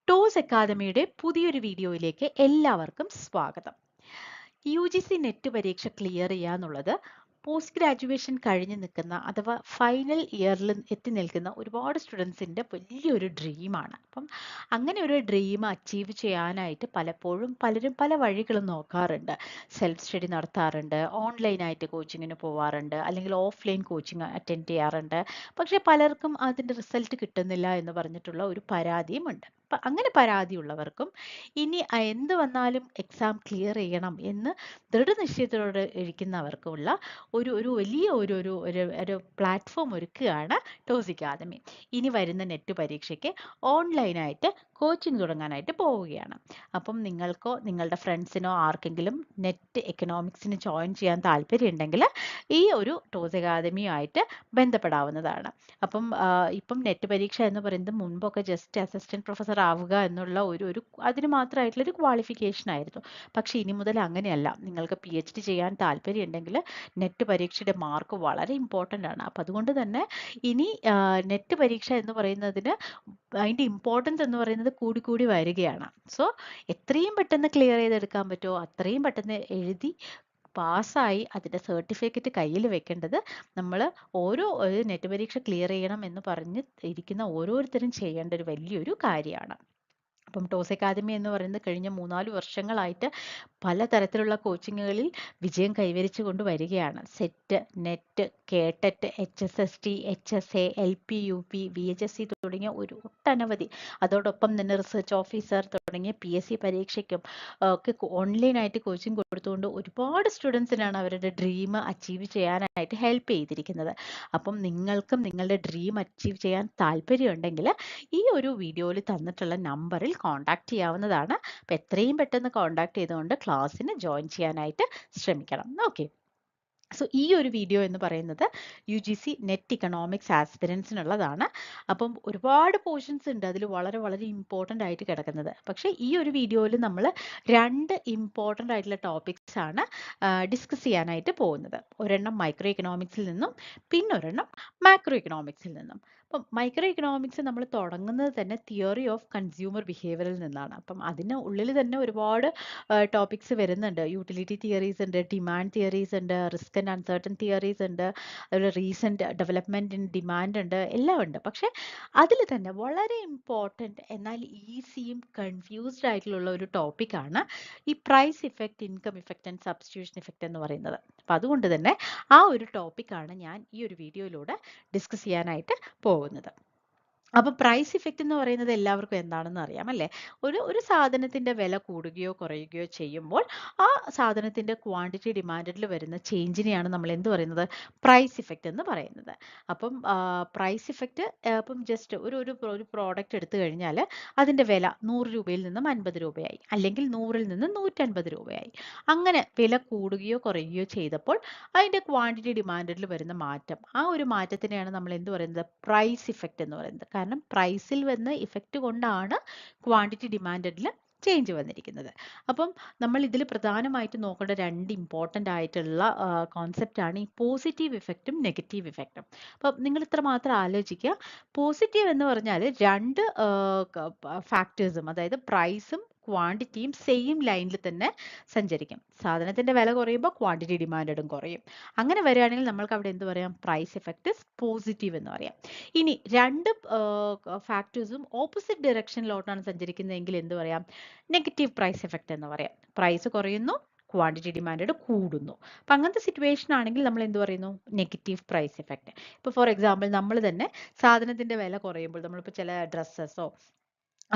Toss അക്കാദമിയുടെ പുതിയൊരു വീഡിയോയിലേക്ക് എല്ലാവർക്കും സ്വാഗതം. UGC നെറ്റ് പരീക്ഷ ക്ലിയർ ചെയ്യുക എന്നുള്ളത് പോസ്റ്റ് ഗ്രാജുവേഷൻ കഴിഞ്ഞ് നിൽക്കുന്ന അഥവാ ഫൈനൽ ഇയറിൽ എത്തി നിൽക്കുന്ന ഒരുപാട് സ്റ്റുഡൻസിൻ്റെ വലിയൊരു ഡ്രീമാണ്. അപ്പം അങ്ങനെ ഒരു ഡ്രീം അച്ചീവ് ചെയ്യാനായിട്ട് പലപ്പോഴും പലരും പല വഴികളും നോക്കാറുണ്ട്. സെൽഫ് സ്റ്റഡി നടത്താറുണ്ട്, ഓൺലൈനായിട്ട് കോച്ചിങ്ങിന് പോവാറുണ്ട്, അല്ലെങ്കിൽ ഓഫ്ലൈൻ കോച്ചിങ് അറ്റൻഡ് ചെയ്യാറുണ്ട്. പക്ഷേ പലർക്കും അതിൻ്റെ റിസൾട്ട് കിട്ടുന്നില്ല എന്ന് പറഞ്ഞിട്ടുള്ള ഒരു പരാതിയുമുണ്ട്. അപ്പം അങ്ങനെ പരാതിയുള്ളവർക്കും ഇനി എന്ത് വന്നാലും എക്സാം ക്ലിയർ ചെയ്യണം എന്ന് ദൃഢനിശ്ചയത്തോടെ ഇരിക്കുന്നവർക്കുള്ള ഒരു ഒരു വലിയ ഒരു ഒരു ഒരു ഒരു പ്ലാറ്റ്ഫോം ഒരുക്കുകയാണ് ടോസ് അക്കാദമി. ഇനി വരുന്ന നെറ്റ് പരീക്ഷയ്ക്ക് ഓൺലൈനായിട്ട് കോച്ചിങ് തുടങ്ങാനായിട്ട് പോവുകയാണ്. അപ്പം നിങ്ങൾക്കോ നിങ്ങളുടെ ഫ്രണ്ട്സിനോ ആർക്കെങ്കിലും നെറ്റ് എക്കണോമിക്സിന് ജോയിൻ ചെയ്യാൻ താല്പര്യമുണ്ടെങ്കിൽ ഈ ഒരു ടോസ് അക്കാദമിയുമായിട്ട് ബന്ധപ്പെടാവുന്നതാണ്. അപ്പം ഇപ്പം നെറ്റ് പരീക്ഷ എന്ന് പറയുന്നത് മുൻപൊക്കെ ജസ്റ്റ് അസിസ്റ്റന്റ് പ്രൊഫസർ ആവുക എന്നുള്ള ഒരു അതിന് മാത്രമായിട്ടുള്ളൊരു ക്വാളിഫിക്കേഷൻ ആയിരുന്നു. പക്ഷേ ഇനി മുതൽ അങ്ങനെയല്ല. നിങ്ങൾക്ക് PhD ചെയ്യാൻ താല്പര്യമുണ്ടെങ്കിൽ നെറ്റ് പരീക്ഷയുടെ മാർക്ക് വളരെ ഇമ്പോർട്ടൻ്റ് ആണ്. അപ്പം അതുകൊണ്ട് തന്നെ ഇനി നെറ്റ് പരീക്ഷ എന്ന് പറയുന്നതിന് അതിൻ്റെ ഇമ്പോർട്ടൻസ് എന്ന് പറയുന്നത് കൂടി വരികയാണ്. സോ എത്രയും പെട്ടെന്ന് ക്ലിയർ ചെയ്തെടുക്കാൻ പറ്റുമോ അത്രയും പെട്ടെന്ന് എഴുതി പാസ്സായി അതിൻ്റെ സർട്ടിഫിക്കറ്റ് കയ്യിൽ വെക്കേണ്ടത് നമ്മൾ ഓരോ നെറ്റ് പരീക്ഷ ക്ലിയർ ചെയ്യണം എന്ന് പറഞ്ഞ് ഇരിക്കുന്ന ഓരോരുത്തരും ചെയ്യേണ്ട ഒരു വലിയൊരു കാര്യമാണ്. അപ്പം ടോസ് അക്കാദമി എന്ന് പറയുന്നത് കഴിഞ്ഞ 3-4 വർഷങ്ങളായിട്ട് പലതരത്തിലുള്ള കോച്ചിങ്ങുകളിൽ വിജയം കൈവരിച്ചു കൊണ്ട് വരികയാണ്. SET, NET, KTET, HSST, HSA, LP, UP, VHSC തുടങ്ങിയ ഒരു ഒട്ടനവധി, അതോടൊപ്പം തന്നെ റിസർച്ച് ഓഫീസർ തുടങ്ങിയ PSC പരീക്ഷയ്ക്കും ഒക്കെ ഓൺലൈനായിട്ട് കോച്ചിങ് കൊടുത്തുകൊണ്ട് ഒരുപാട് സ്റ്റുഡൻസിനാണ് അവരുടെ ഡ്രീം അച്ചീവ് ചെയ്യാനായിട്ട് ഹെൽപ്പ് ചെയ്തിരിക്കുന്നത്. അപ്പം നിങ്ങൾക്കും നിങ്ങളുടെ ഡ്രീം അച്ചീവ് ചെയ്യാൻ താല്പര്യമുണ്ടെങ്കിൽ ഈ ഒരു വീഡിയോയിൽ തന്നിട്ടുള്ള നമ്പറിൽ കോൺടാക്ട് ചെയ്യാവുന്നതാണ്. അപ്പം എത്രയും പെട്ടെന്ന് കോൺടാക്ട് ചെയ്തുകൊണ്ട് ക്ലാസ്സിന് ജോയിൻ ചെയ്യാനായിട്ട് ശ്രമിക്കണം. ഓക്കെ. സോ ഈ ഒരു വീഡിയോ എന്ന് പറയുന്നത് UGC നെറ്റ് ഇക്കണോമിക്സ് ആസ്പിരൻസിനുള്ളതാണ്. അപ്പം ഒരുപാട് പോർഷൻസ് ഉണ്ട് അതിൽ വളരെ വളരെ ഇമ്പോർട്ടൻ്റ് ആയിട്ട് കിടക്കുന്നത്. പക്ഷേ ഈ ഒരു വീഡിയോയിൽ നമ്മൾ 2 ഇമ്പോർട്ടൻ്റ് ആയിട്ടുള്ള ടോപ്പിക്സ് ആണ് ഡിസ്കസ് ചെയ്യാനായിട്ട് പോകുന്നത്. ഒരെണ്ണം മൈക്രോ ഇക്കണോമിക്സിൽ നിന്നും പിന്നൊരെണ്ണം മാക്രോ ഇക്കണോമിക്സിൽ നിന്നും. അപ്പം മൈക്രോ ഇക്കണോമിക്സ് നമ്മൾ തുടങ്ങുന്നത് തന്നെ തിയറി ഓഫ് കൺസ്യൂമർ ബിഹേവിയറിൽ നിന്നാണ്. അപ്പം അതിന് ഉള്ളിൽ തന്നെ ഒരുപാട് ടോപ്പിക്സ് വരുന്നുണ്ട്. യൂട്ടിലിറ്റി തിയറീസ് ഉണ്ട്, ഡിമാൻഡ് തിയറീസ് ഉണ്ട്, റിസ്ക് ആൻഡ് അൺസർട്ടൻ തിയറീസ് ഉണ്ട്, അതുപോലെ റീസെൻറ്റ് ഡെവലപ്മെൻറ്റ് ഇൻ ഡിമാൻഡ് ഉണ്ട്, എല്ലാം ഉണ്ട്. പക്ഷേ അതിൽ തന്നെ വളരെ ഇമ്പോർട്ടൻറ്റ് എന്നാൽ ഈസിയും കൺഫ്യൂസ്ഡ് ആയിട്ടുള്ള ഒരു ടോപ്പിക്കാണ് ഈ price effect, income effect and substitution effect എന്ന് പറയുന്നത്. അപ്പം അതുകൊണ്ട് തന്നെ ആ ഒരു ടോപ്പിക്കാണ് ഞാൻ ഈ ഒരു വീഡിയോയിലൂടെ ഡിസ്കസ് ചെയ്യാനായിട്ട് പോകുന്നത്. അപ്പോൾ പ്രൈസ് ഇഫക്റ്റ് എന്ന് പറയുന്നത് എല്ലാവർക്കും എന്താണെന്ന് അറിയാം അല്ലേ? ഒരു സാധനത്തിൻ്റെ വില കൂടുകയോ കുറയുകയോ ചെയ്യുമ്പോൾ ആ സാധനത്തിൻ്റെ ക്വാണ്ടിറ്റി ഡിമാൻഡിൽ വരുന്ന ചേഞ്ചിനെയാണ് നമ്മൾ എന്ത് പറയുന്നത്? പ്രൈസ് ഇഫക്റ്റ് എന്ന് പറയുന്നത്. അപ്പം പ്രൈസ് ഇഫക്റ്റ് ഇപ്പം ജസ്റ്റ് ഒരു പ്രോഡക്റ്റ് എടുത്തു കഴിഞ്ഞാൽ അതിൻ്റെ വില 100 രൂപയിൽ നിന്നും 50 രൂപയായി, അല്ലെങ്കിൽ 100-ൽ നിന്ന് 150 രൂപയായി. അങ്ങനെ വില കൂടുകയോ കുറയുകയോ ചെയ്തപ്പോൾ അതിൻ്റെ ക്വാണ്ടിറ്റി ഡിമാൻഡിൽ വരുന്ന മാറ്റം, ആ ഒരു മാറ്റത്തിനെയാണ് നമ്മൾ എന്ത് പറയുന്നത്? പ്രൈസ് ഇഫക്റ്റ് എന്ന് പറയുന്നത്. കാരണം പ്രൈസിൽ വന്ന ഇഫക്റ്റ് കൊണ്ടാണ് ക്വാണ്ടിറ്റി ഡിമാൻഡിൽ ചേഞ്ച് വന്നിരിക്കുന്നത്. അപ്പം നമ്മൾ ഇതിൽ പ്രധാനമായിട്ട് നോക്കേണ്ട 2 ഇമ്പോർട്ടൻ്റ് ആയിട്ടുള്ള കോൺസെപ്റ്റ് ആണ് ഈ പോസിറ്റീവ് ഇഫക്റ്റും നെഗറ്റീവ് ഇഫക്റ്റും. അപ്പം നിങ്ങൾ ഇത്ര മാത്രം ആലോചിക്കുക. പോസിറ്റീവ് എന്ന് പറഞ്ഞാൽ 2 ഫാക്ടേഴ്സും, അതായത് പ്രൈസും ക്വാണ്ടിറ്റിയും സെയിം ലൈനിൽ തന്നെ സഞ്ചരിക്കും. സാധനത്തിൻ്റെ വില കുറയുമ്പോൾ ക്വാണ്ടിറ്റി ഡിമാൻഡും കുറയും. അങ്ങനെ വരികയാണെങ്കിൽ നമ്മൾക്ക് അവിടെ എന്ത് പറയാം? പ്രൈസ് ഇഫക്റ്റ് പോസിറ്റീവ് എന്ന് പറയാം. ഇനി 2 ഫാക്ടേഴ്സും ഓപ്പോസിറ്റ് ഡയറക്ഷനിലോട്ടാണ് സഞ്ചരിക്കുന്നതെങ്കിൽ എന്ത് പറയാം? നെഗറ്റീവ് പ്രൈസ് ഇഫക്റ്റ് എന്ന് പറയാം. പ്രൈസ് കുറയുന്നു, ക്വാണ്ടിറ്റി ഡിമാൻഡ് കൂടുന്നു. അപ്പം അങ്ങനത്തെ സിറ്റുവേഷൻ ആണെങ്കിൽ നമ്മൾ എന്ത് പറയുന്നു? Negative price effect. ഇപ്പോൾ ഫോർ എക്സാമ്പിൾ നമ്മൾ തന്നെ സാധനത്തിൻ്റെ വില കുറയുമ്പോൾ നമ്മളിപ്പോൾ ചില ഡ്രസ്സസോ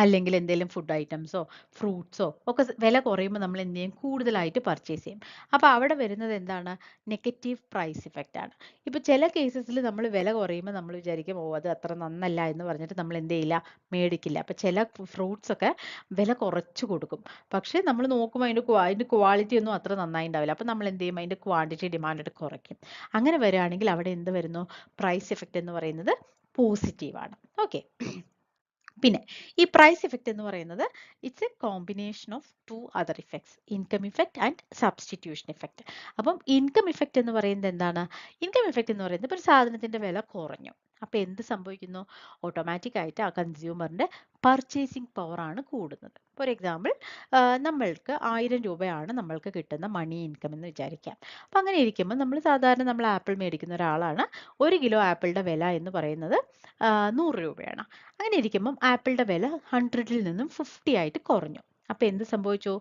അല്ലെങ്കിൽ എന്തെങ്കിലും ഫുഡ് ഐറ്റംസോ ഫ്രൂട്ട്സോ ഒക്കെ വില കുറയുമ്പോൾ നമ്മൾ എന്ത് ചെയ്യും? കൂടുതലായിട്ട് പർച്ചേസ് ചെയ്യും. അപ്പോൾ അവിടെ വരുന്നത് എന്താണ്? നെഗറ്റീവ് പ്രൈസ് ഇഫക്റ്റ് ആണ്. ഇപ്പോൾ ചില കേസസിൽ നമ്മൾ വില കുറയുമ്പോൾ നമ്മൾ വിചാരിക്കും അത് അത്ര നന്നല്ല എന്ന് പറഞ്ഞിട്ട് നമ്മൾ എന്ത് ചെയ്യില്ല? മേടിക്കില്ല. അപ്പോൾ ചില ഫ്രൂട്ട്സ് ഒക്കെ വില കുറച്ച് കൊടുക്കും. പക്ഷേ നമ്മൾ നോക്കുമ്പോൾ അതിൻ്റെ ക്വാളിറ്റി ഒന്നും അത്ര നന്നായി ഉണ്ടാവില്ല. അപ്പോൾ നമ്മൾ എന്ത് ചെയ്യും? അതിൻ്റെ ക്വാണ്ടിറ്റി ഡിമാൻഡ് കുറയ്ക്കും. അങ്ങനെ വരികയാണെങ്കിൽ അവിടെ എന്ത് വരുന്നു? പ്രൈസ് ഇഫക്റ്റ് എന്ന് പറയുന്നത് പോസിറ്റീവാണ്. ഓക്കെ. പിന്നെ ഈ പ്രൈസ് ഇഫക്റ്റ് എന്ന് പറയുന്നത് it's A combination of 2 other effects, income effect and substitution effect. അപ്പം ഇൻകം ഇഫക്റ്റ് എന്ന് പറയുന്നത് എന്താണ്? ഇൻകം ഇഫക്റ്റ് എന്ന് പറയുന്നത് ഇപ്പോൾ ഒരു സാധനത്തിൻ്റെ വില കുറഞ്ഞു. അപ്പോൾ എന്ത് സംഭവിക്കുന്നു? ഓട്ടോമാറ്റിക് ആയിട്ട് ആ കൺസ്യൂമറിന്റെ പർച്ചേസിങ് പവർ ആണ് കൂടുന്നത്. ഫോർ എക്സാമ്പിൾ, നമ്മൾക്ക് 1000 രൂപയാണ് നമ്മൾക്ക് കിട്ടുന്ന മണി ഇൻകം എന്ന് വിചാരിക്കാം. അപ്പം അങ്ങനെ ഇരിക്കുമ്പോൾ നമ്മൾ ആപ്പിൾ മേടിക്കുന്ന ഒരാളാണ്. 1 കിലോ ആപ്പിളിന്റെ വില എന്ന് പറയുന്നത് 100 രൂപയാണ്. അങ്ങനെ ഇരിക്കുമ്പം ആപ്പിളിന്റെ വില 100ൽ നിന്നും 50 ആയിട്ട് കുറഞ്ഞു. അപ്പം എന്ത് സംഭവിച്ചു?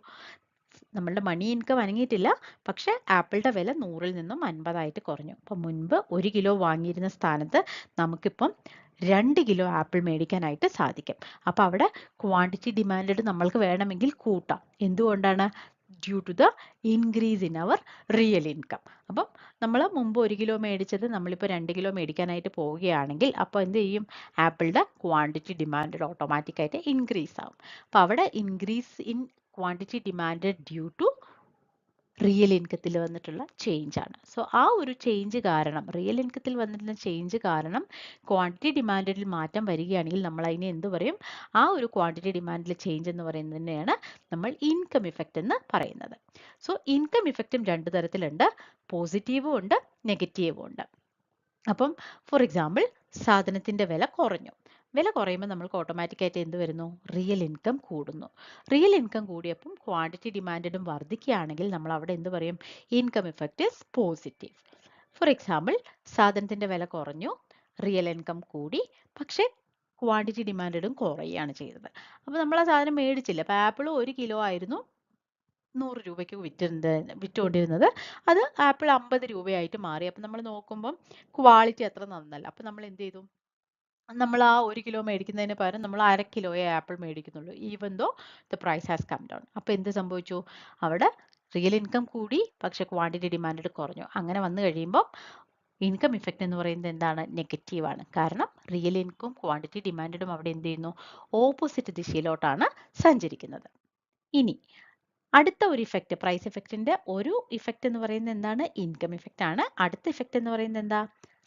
നമ്മളുടെ മണി ഇൻകം അനങ്ങിയിട്ടില്ല, പക്ഷെ ആപ്പിളിന്റെ വില 100ൽ നിന്നും 50 ആയിട്ട് കുറഞ്ഞു. അപ്പം മുൻപ് 1 കിലോ വാങ്ങിയിരുന്ന സ്ഥാനത്ത് നമുക്കിപ്പം 2 കിലോ ആപ്പിൾ മേടിക്കാനായിട്ട് സാധിക്കും. അപ്പം അവിടെ ക്വാണ്ടിറ്റി ഡിമാൻഡ് നമ്മൾക്ക് വേണമെങ്കിൽ കൂട്ടാം. എന്തുകൊണ്ടാണ്? Due to the increase in our real income. അപ്പം നമ്മൾ മുമ്പ് 1 കിലോ മേടിച്ചത് നമ്മളിപ്പോൾ 2 കിലോ മേടിക്കാനായിട്ട് പോവുകയാണെങ്കിൽ അപ്പോൾ എന്ത് ചെയ്യും? ആപ്പിളിന്റെ ക്വാണ്ടിറ്റി ഡിമാൻഡ് ഓട്ടോമാറ്റിക്കായിട്ട് ഇൻക്രീസ് ആവും. അപ്പം അവിടെ increase in quantity demand due to real ഇൻകത്തിൽ വന്നിട്ടുള്ള ചേഞ്ച് ആണ്. സോ ആ ഒരു ചേഞ്ച് കാരണം, റിയൽ ഇൻകത്തിൽ വന്നിട്ടുള്ള ചേഞ്ച് കാരണം ക്വാണ്ടിറ്റി ഡിമാൻഡിൽ മാറ്റം വരികയാണെങ്കിൽ നമ്മൾ അതിനെ എന്ത് പറയും? ആ ഒരു ക്വാണ്ടിറ്റി ഡിമാൻഡിൽ ചേഞ്ച് എന്ന് പറയുന്നതിനെയാണ് നമ്മൾ ഇൻകം ഇഫക്റ്റ് എന്ന് പറയുന്നത്. സോ ഇൻകം ഇഫക്റ്റും 2 തരത്തിലുണ്ട്, പോസിറ്റീവും ഉണ്ട്, നെഗറ്റീവും ഉണ്ട്. അപ്പം ഫോർ എക്സാമ്പിൾ, സാധനത്തിന്റെ വില കുറഞ്ഞു. വില കുറയുമ്പോൾ നമ്മൾക്ക് ഓട്ടോമാറ്റിക്കായിട്ട് എന്ത് വരുന്നു? റിയൽ ഇൻകം കൂടുന്നു. റിയൽ ഇൻകം കൂടിയപ്പം ക്വാണ്ടിറ്റി ഡിമാൻഡും വർദ്ധിക്കുകയാണെങ്കിൽ നമ്മൾ അവിടെ എന്ത് പറയും? Income effect is positive. For example, സാധനത്തിന്റെ വില കുറഞ്ഞു, റിയൽ ഇൻകം കൂടി, പക്ഷേ ക്വാണ്ടിറ്റി ഡിമാൻഡും കുറയുകയാണ് ചെയ്തത്. അപ്പോൾ നമ്മൾ ആ സാധനം മേടിച്ചില്ല. അപ്പോൾ ആപ്പിൾ 1 കിലോ ആയിരുന്നു 100 രൂപയ്ക്ക് വിറ്റുകൊണ്ടിരുന്നത്. അത് ആപ്പിൾ 50 രൂപയായിട്ട് മാറി. അപ്പം നമ്മൾ നോക്കുമ്പം ക്വാളിറ്റി അത്ര നന്നല്ല. അപ്പം നമ്മൾ എന്ത് ചെയ്തു? നമ്മൾ ആ 1 കിലോ മേടിക്കുന്നതിന് പകരം നമ്മൾ 1/2 കിലോയെ ആപ്പിൾ മേടിക്കുന്നുള്ളൂ, even though the price has come down. അപ്പോൾ എന്ത് സംഭവിച്ചു? അവിടെ റിയൽ ഇൻകം കൂടി, പക്ഷെ ക്വാണ്ടിറ്റി ഡിമാൻഡ് കുറഞ്ഞു. അങ്ങനെ വന്നു കഴിയുമ്പോൾ ഇൻകം ഇഫക്റ്റ് എന്ന് പറയുന്നത് എന്താണ്? നെഗറ്റീവാണ്. കാരണം റിയൽ ഇൻകം ക്വാണ്ടിറ്റി ഡിമാൻഡും അവിടെ എന്ത് ചെയ്യുന്നു? ഓപ്പോസിറ്റ് ദിശയിലോട്ടാണ് സഞ്ചരിക്കുന്നത്. ഇനി അടുത്ത ഒരു ഇഫക്റ്റ്, പ്രൈസ് ഇഫക്റ്റിന്റെ ഒരു ഇഫക്റ്റ് എന്ന് പറയുന്നത് എന്താണ്? ഇൻകം ഇഫക്റ്റ് ആണ്. അടുത്ത ഇഫക്റ്റ് എന്ന് പറയുന്നത് എന്താ?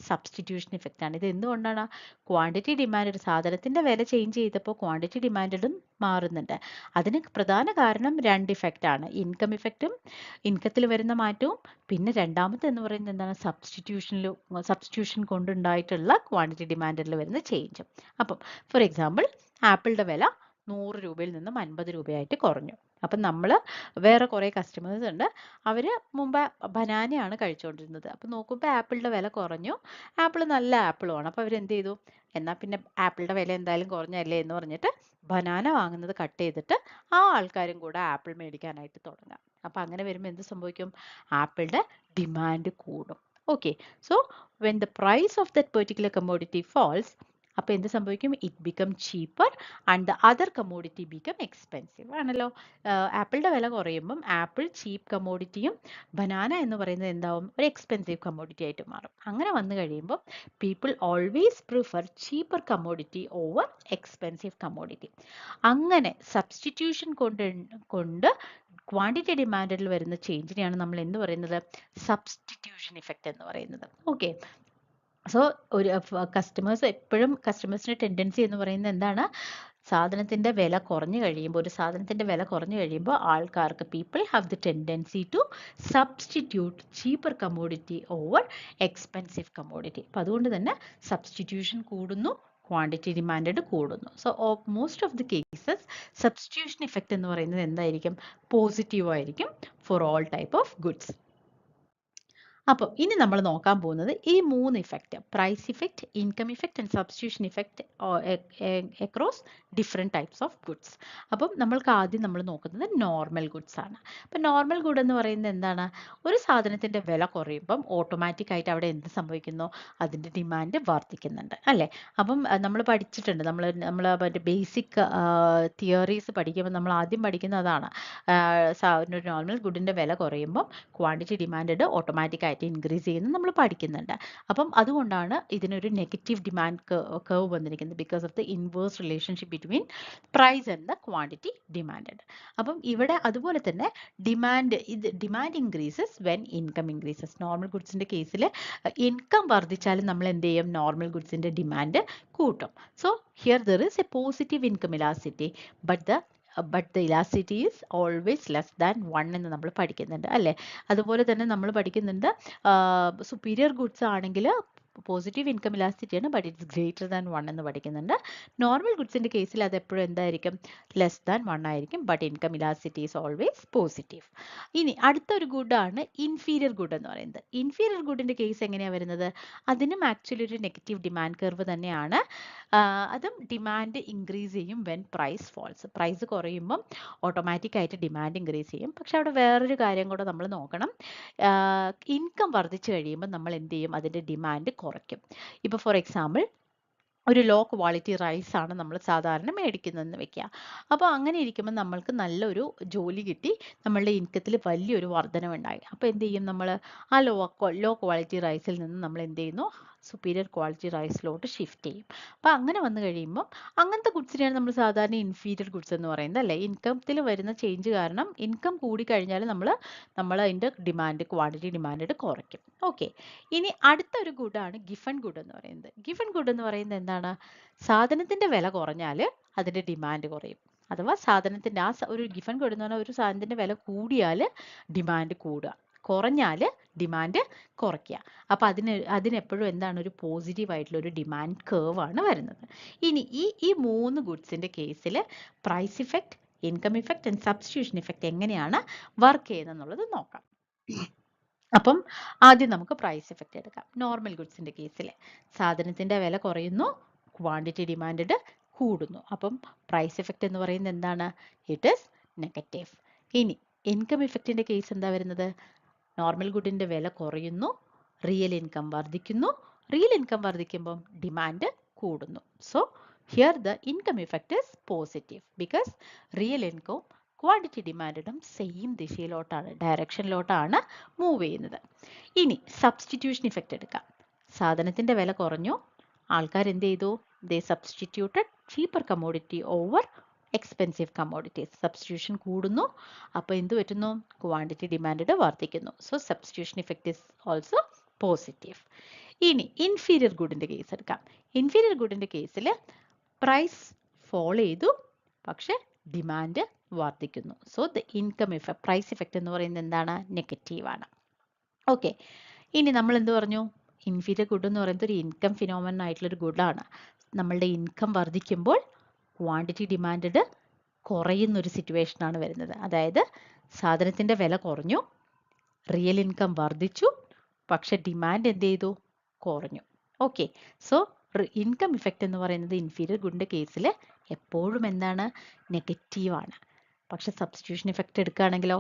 സബ്സ്റ്റിറ്റ്യൂഷൻ ഇഫക്റ്റ് ആണ്. ഇത് എന്തുകൊണ്ടാണ്? ക്വാണ്ടിറ്റി ഡിമാൻഡ്, സാധനത്തിന്റെ വില ചേഞ്ച് ചെയ്തപ്പോൾ ക്വാണ്ടിറ്റി ഡിമാൻഡും മാറുന്നുണ്ട്. അതിന് പ്രധാന കാരണം 2 ഇഫക്റ്റ് ആണ്. ഇൻകം ഇഫക്റ്റും, ഇൻകത്തിൽ വരുന്ന മാറ്റവും, പിന്നെ രണ്ടാമത്തെ എന്ന് പറയുന്നത് എന്താണ്? സബ്സ്റ്റിറ്റ്യൂഷൻ കൊണ്ടുണ്ടായിട്ടുള്ള ക്വാണ്ടിറ്റി ഡിമാൻഡിൽ വരുന്ന ചേഞ്ചും. അപ്പം ഫോർ എക്സാമ്പിൾ, ആപ്പിളിന്റെ വില 100 രൂപയിൽ നിന്നും 50 രൂപയായിട്ട് കുറഞ്ഞു. അപ്പം നമ്മൾ വേറെ കുറേ കസ്റ്റമേഴ്സ് ഉണ്ട്, അവർ മുമ്പ് ബനാനയാണ് കഴിച്ചുകൊണ്ടിരുന്നത്. അപ്പം നോക്കുമ്പോൾ ആപ്പിളിന്റെ വില കുറഞ്ഞു, ആപ്പിൾ നല്ല ആപ്പിളുമാണ്. അപ്പോൾ അവരെന്ത് ചെയ്തു? എന്നാൽ പിന്നെ ആപ്പിളിന്റെ വില എന്തായാലും കുറഞ്ഞല്ലേ എന്ന് പറഞ്ഞിട്ട് ബനാന വാങ്ങുന്നത് കട്ട് ചെയ്തിട്ട് ആ ആൾക്കാരും കൂടെ ആപ്പിൾ മേടിക്കാനായിട്ട് തുടങ്ങാം. അപ്പം അങ്ങനെ വരുമ്പോൾ എന്ത് സംഭവിക്കും? ആപ്പിളിന്റെ ഡിമാൻഡ് കൂടും. Okay, so when the price of that particular commodity falls, അപ്പോൾ എന്ത് സംഭവിക്കും? It become cheaper and the other commodity become expensive ആണല്ലോ. ആപ്പിളിന്റെ വില കുറയുമ്പം ആപ്പിൾ ചീപ്പ് കമ്മോഡിറ്റിയും ബനാന എന്ന് പറയുന്നത് എന്താവും? ഒരു എക്സ്പെൻസീവ് കമ്മോഡിറ്റി ആയിട്ട് മാറും. അങ്ങനെ വന്നു കഴിയുമ്പോൾ people always prefer cheaper commodity over expensive commodity. അങ്ങനെ സബ്സ്റ്റിറ്റ്യൂഷൻ കൊണ്ട് ക്വാണ്ടിറ്റി ഡിമാൻഡിൽ വരുന്ന ചേഞ്ചിനെയാണ് നമ്മൾ എന്ത് പറയുന്നത്? സബ്സ്റ്റിറ്റ്യൂഷൻ ഇഫക്റ്റ് എന്ന് പറയുന്നത്. ഓക്കെ, സോ ഒരു കസ്റ്റമേഴ്സിന്റെ ടെൻഡൻസി എന്ന് പറയുന്നത് എന്താണ്? സാധനത്തിന്റെ വില കുറഞ്ഞു കഴിയുമ്പോൾ, ഒരു സാധനത്തിന്റെ വില കുറഞ്ഞു കഴിയുമ്പോൾ ആൾക്കാർക്ക്, people have the tendency to substitute cheaper commodity over expensive commodity. അപ്പം അതുകൊണ്ട് തന്നെ സബ്സ്റ്റിറ്റ്യൂഷൻ കൂടുന്നു, ക്വാണ്ടിറ്റി ഡിമാൻഡ് കൂടുന്നു. So most of the cases substitution effect എന്ന് പറയുന്നത് എന്തായിരിക്കും? പോസിറ്റീവ് ആയിരിക്കും for all type of goods. അപ്പോൾ ഇനി നമ്മൾ നോക്കാൻ പോകുന്നത് ഈ 3 effect, price effect, income effect and substitution effect across different types of goods. അപ്പം നമ്മൾക്ക് ആദ്യം നമ്മൾ നോക്കുന്നത് നോർമൽ ഗുഡ്സ് ആണ്. അപ്പം നോർമൽ ഗുഡ് എന്ന് പറയുന്നത് എന്താണ്? ഒരു സാധനത്തിൻ്റെ വില കുറയുമ്പം ഓട്ടോമാറ്റിക്കായിട്ട് അവിടെ എന്ത് സംഭവിക്കുന്നു? അതിൻ്റെ ഡിമാൻഡ് വർദ്ധിക്കുന്നുണ്ട് അല്ലേ? അപ്പം നമ്മൾ പഠിച്ചിട്ടുണ്ട്, നമ്മൾ മറ്റേ ബേസിക് തിയറീസ് പഠിക്കുമ്പോൾ നമ്മൾ ആദ്യം പഠിക്കുന്നത് അതാണ്. ഒരു നോർമൽ ഗുഡിൻ്റെ വില കുറയുമ്പം ക്വാണ്ടിറ്റി ഡിമാൻഡ് ഓട്ടോമാറ്റിക്കായിട്ട് ഇൻക്രീസ് ചെയ്യുന്നത് നമ്മൾ പഠിക്കുന്നുണ്ട്. അപ്പം അതുകൊണ്ടാണ് ഇതിനൊരു നെഗറ്റീവ് ഡിമാൻഡ് കർവ് വന്നിരിക്കുന്നത്, because of the inverse relationship between price and the quantity demand. അപ്പം ഇവിടെ അതുപോലെ തന്നെ demand increases when income increases. Normal ഗുഡ്സിന്റെ കേസിൽ ഇൻകം വർദ്ധിച്ചാലും നമ്മൾ എന്ത് ചെയ്യും? നോർമൽ ഗുഡ്സിന്റെ ഡിമാൻഡ് കൂട്ടും. So here there is a positive income elasticity, but the elasticity is always less than 1 എന്ന് നമ്മൾ പഠിക്കുന്നുണ്ട് അല്ലേ? അതുപോലെ തന്നെ നമ്മൾ പഠിക്കുന്നുണ്ട് സുപ്പീരിയർ ഗുഡ്സ് ആണെങ്കിൽ പോസിറ്റീവ് ഇൻകം ഇലാസ്റ്റിറ്റി ആണ്, ബട്ട് ഇറ്റ്സ് ഗ്രേറ്റർ ദാൻ 1 എന്ന് പഠിക്കുന്നുണ്ട്. നോർമൽ ഗുഡ്സിന്റെ കേസിൽ അത് എപ്പോഴും എന്തായിരിക്കും, ലെസ് ദാൻ 1 ആയിരിക്കും, but income elasticity is always positive. ഇനി അടുത്തൊരു ഗുഡാണ് ഇൻഫീരിയർ ഗുഡ് എന്ന് പറയുന്നത്. ഇൻഫീരിയർ ഗുഡിന്റെ കേസ് എങ്ങനെയാണ് വരുന്നത്, അതിനും ആക്ച്വലി ഒരു നെഗറ്റീവ് ഡിമാൻഡ് കർവ് തന്നെയാണ്. അതും ഡിമാൻഡ് ഇൻക്രീസ് ചെയ്യും വെൻ പ്രൈസ് ഫോൾസ്. പ്രൈസ് കുറയുമ്പം ഓട്ടോമാറ്റിക് ആയിട്ട് ഡിമാൻഡ് ഇൻക്രീസ് ചെയ്യും. പക്ഷെ അവിടെ വേറൊരു കാര്യം കൂടെ നമ്മൾ നോക്കണം. ഇൻകം വർദ്ധിച്ചു കഴിയുമ്പോൾ നമ്മൾ എന്ത് ചെയ്യും, അതിൻ്റെ ഡിമാൻഡ് കുറയ്ക്കും. ഇപ്പോൾ ഫോർ എക്സാമ്പിൾ ഒരു ലോ ക്വാളിറ്റി റൈസ് ആണ് നമ്മൾ സാധാരണ മേടിക്കുന്നതെന്ന് വെക്കുക. അപ്പോൾ അങ്ങനെ ഇരിക്കുമ്പോൾ നമ്മൾക്ക് നല്ലൊരു ജോലി കിട്ടി, നമ്മളുടെ ഇൻകത്തിൽ വലിയൊരു വർധനവുണ്ടായി. അപ്പോൾ എന്ത് ചെയ്യും, നമ്മൾ ആ ലോ ക്വാളിറ്റി റൈസിൽ നിന്ന് നമ്മൾ എന്ത് ചെയ്യുന്നു, സുപ്പീരിയർ ക്വാളിറ്റി റൈസിലോട്ട് ഷിഫ്റ്റ് ചെയ്യും. അപ്പോൾ അങ്ങനെ വന്നു കഴിയുമ്പോൾ അങ്ങനത്തെ ഗുഡ്സിനെയാണ് നമ്മൾ സാധാരണ ഇൻഫീരിയർ ഗുഡ്സ് എന്ന് പറയുന്നത് അല്ലേ. ഇൻകത്തിൽ വരുന്ന ചേഞ്ച് കാരണം ഇൻകം കൂടിക്കഴിഞ്ഞാൽ നമ്മൾ അതിൻ്റെ ക്വാണ്ടിറ്റി ഡിമാൻഡ് കുറയ്ക്കും. ഓക്കെ, ഇനി അടുത്തൊരു ഗുഡാണ് ഗിഫൺ ഗുഡ് എന്ന് പറയുന്നത്. ഗിഫൺ ഗുഡ് എന്ന് പറയുന്നത് എന്താണ്, സാധനത്തിന്റെ വില കുറഞ്ഞാൽ അതിന്റെ ഡിമാൻഡ് കുറയും. അഥവാ സാധനത്തിന്റെ ഒരു ഗിഫൺ ഗുഡ് എന്ന് പറഞ്ഞാൽ ഒരു സാധനത്തിന്റെ വില കൂടിയാൽ ഡിമാൻഡ് കൂടുക, കുറഞ്ഞാൽ ഡിമാൻഡ് കുറയ്ക്കുക. അപ്പോൾ അതിനെപ്പോഴും എന്താണ്, ഒരു പോസിറ്റീവ് ആയിട്ടുള്ള ഒരു ഡിമാൻഡ് കർവ് ആണ് വരുന്നത്. ഇനി ഈ 3 ഗുഡ്സിന്റെ കേസിൽ price effect, income effect and substitution effect എങ്ങനെയാണ് വർക്ക് ചെയ്യുന്നത് നോക്കാം. അപ്പം ആദ്യം നമുക്ക് പ്രൈസ് ഇഫക്റ്റ് എടുക്കാം. നോർമൽ ഗുഡ്സിന്റെ കേസിൽ സാധനത്തിന്റെ വില കുറയുന്നു, ക്വാണ്ടിറ്റി ഡിമാൻഡ് കൂടുന്നു. അപ്പം പ്രൈസ് ഇഫക്റ്റ് എന്ന് പറയുന്നത് എന്താണ്, ഇറ്റ് ഈസ് നെഗറ്റീവ്. ഇനി ഇൻകം ഇഫക്റ്റിന്റെ കേസ് എന്താ വരുന്നത്, നോർമൽ ഗുഡിന്റെ വില കുറയുന്നു, റിയൽ ഇൻകം വർദ്ധിക്കുന്നു, റിയൽ ഇൻകം വർദ്ധിക്കുമ്പം ഡിമാൻഡ് കൂടുന്നു. So here the income effect is positive because real income quantity ഡിമാൻഡും സെയിം ദിശയിലോട്ടാണ്, ഡയറക്ഷനിലോട്ടാണ് മൂവ് ചെയ്യുന്നത്. ഇനി സബ്സ്റ്റിറ്റ്യൂഷൻ ഇഫക്റ്റ് എടുക്കാം. സാധനത്തിന്റെ വില കുറഞ്ഞു, ആൾക്കാർ എന്ത് ചെയ്തു, they substituted cheaper commodity over expensive commodities. Substitution കൂടുന്നു, അപ്പോൾ എന്ത് പറ്റുന്നു, ക്വാണ്ടിറ്റി ഡിമാൻഡ് വർദ്ധിക്കുന്നു. So substitution effect is also positive. ഇനി ഇൻഫീരിയർ ഗുഡിന്റെ കേസ് എടുക്കാം. ഇൻഫീരിയർ ഗുഡിന്റെ കേസിൽ പ്രൈസ് ഫോൾ ചെയ്തു, പക്ഷെ ഡിമാൻഡ് വർദ്ധിക്കുന്നു. So the income effect, price effect എന്ന് പറയുന്നത് എന്താണ്, നെഗറ്റീവ് ആണ്. ഓക്കെ, ഇനി നമ്മൾ എന്ത് പറഞ്ഞു, ഇൻഫീരിയർ ഗുഡ് എന്ന് പറയുന്നത് ഒരു ഇൻകം ഫിനോമിനൻ ആയിട്ടുള്ളൊരു ഗുഡാണ്. നമ്മളുടെ ഇൻകം വർദ്ധിക്കുമ്പോൾ ക്വാണ്ടിറ്റി ഡിമാൻഡ് കുറയുന്നൊരു സിറ്റുവേഷനാണ് വരുന്നത്. അതായത് സാധനത്തിന്റെ വില കുറഞ്ഞു, റിയൽ ഇൻകം വർദ്ധിച്ചു, പക്ഷെ ഡിമാൻഡ് എന്ത് ചെയ്തു, കുറഞ്ഞു. ഓക്കെ, സോ ഇൻകം ഇഫക്റ്റ് എന്ന് പറയുന്നത് ഇൻഫീരിയർ ഗുഡിന്റെ കേസിൽ എപ്പോഴും എന്താണ്, നെഗറ്റീവാണ്. പക്ഷെ സബ്സ്റ്റിറ്റ്യൂഷൻ ഇഫക്റ്റ് എടുക്കുകയാണെങ്കിലോ,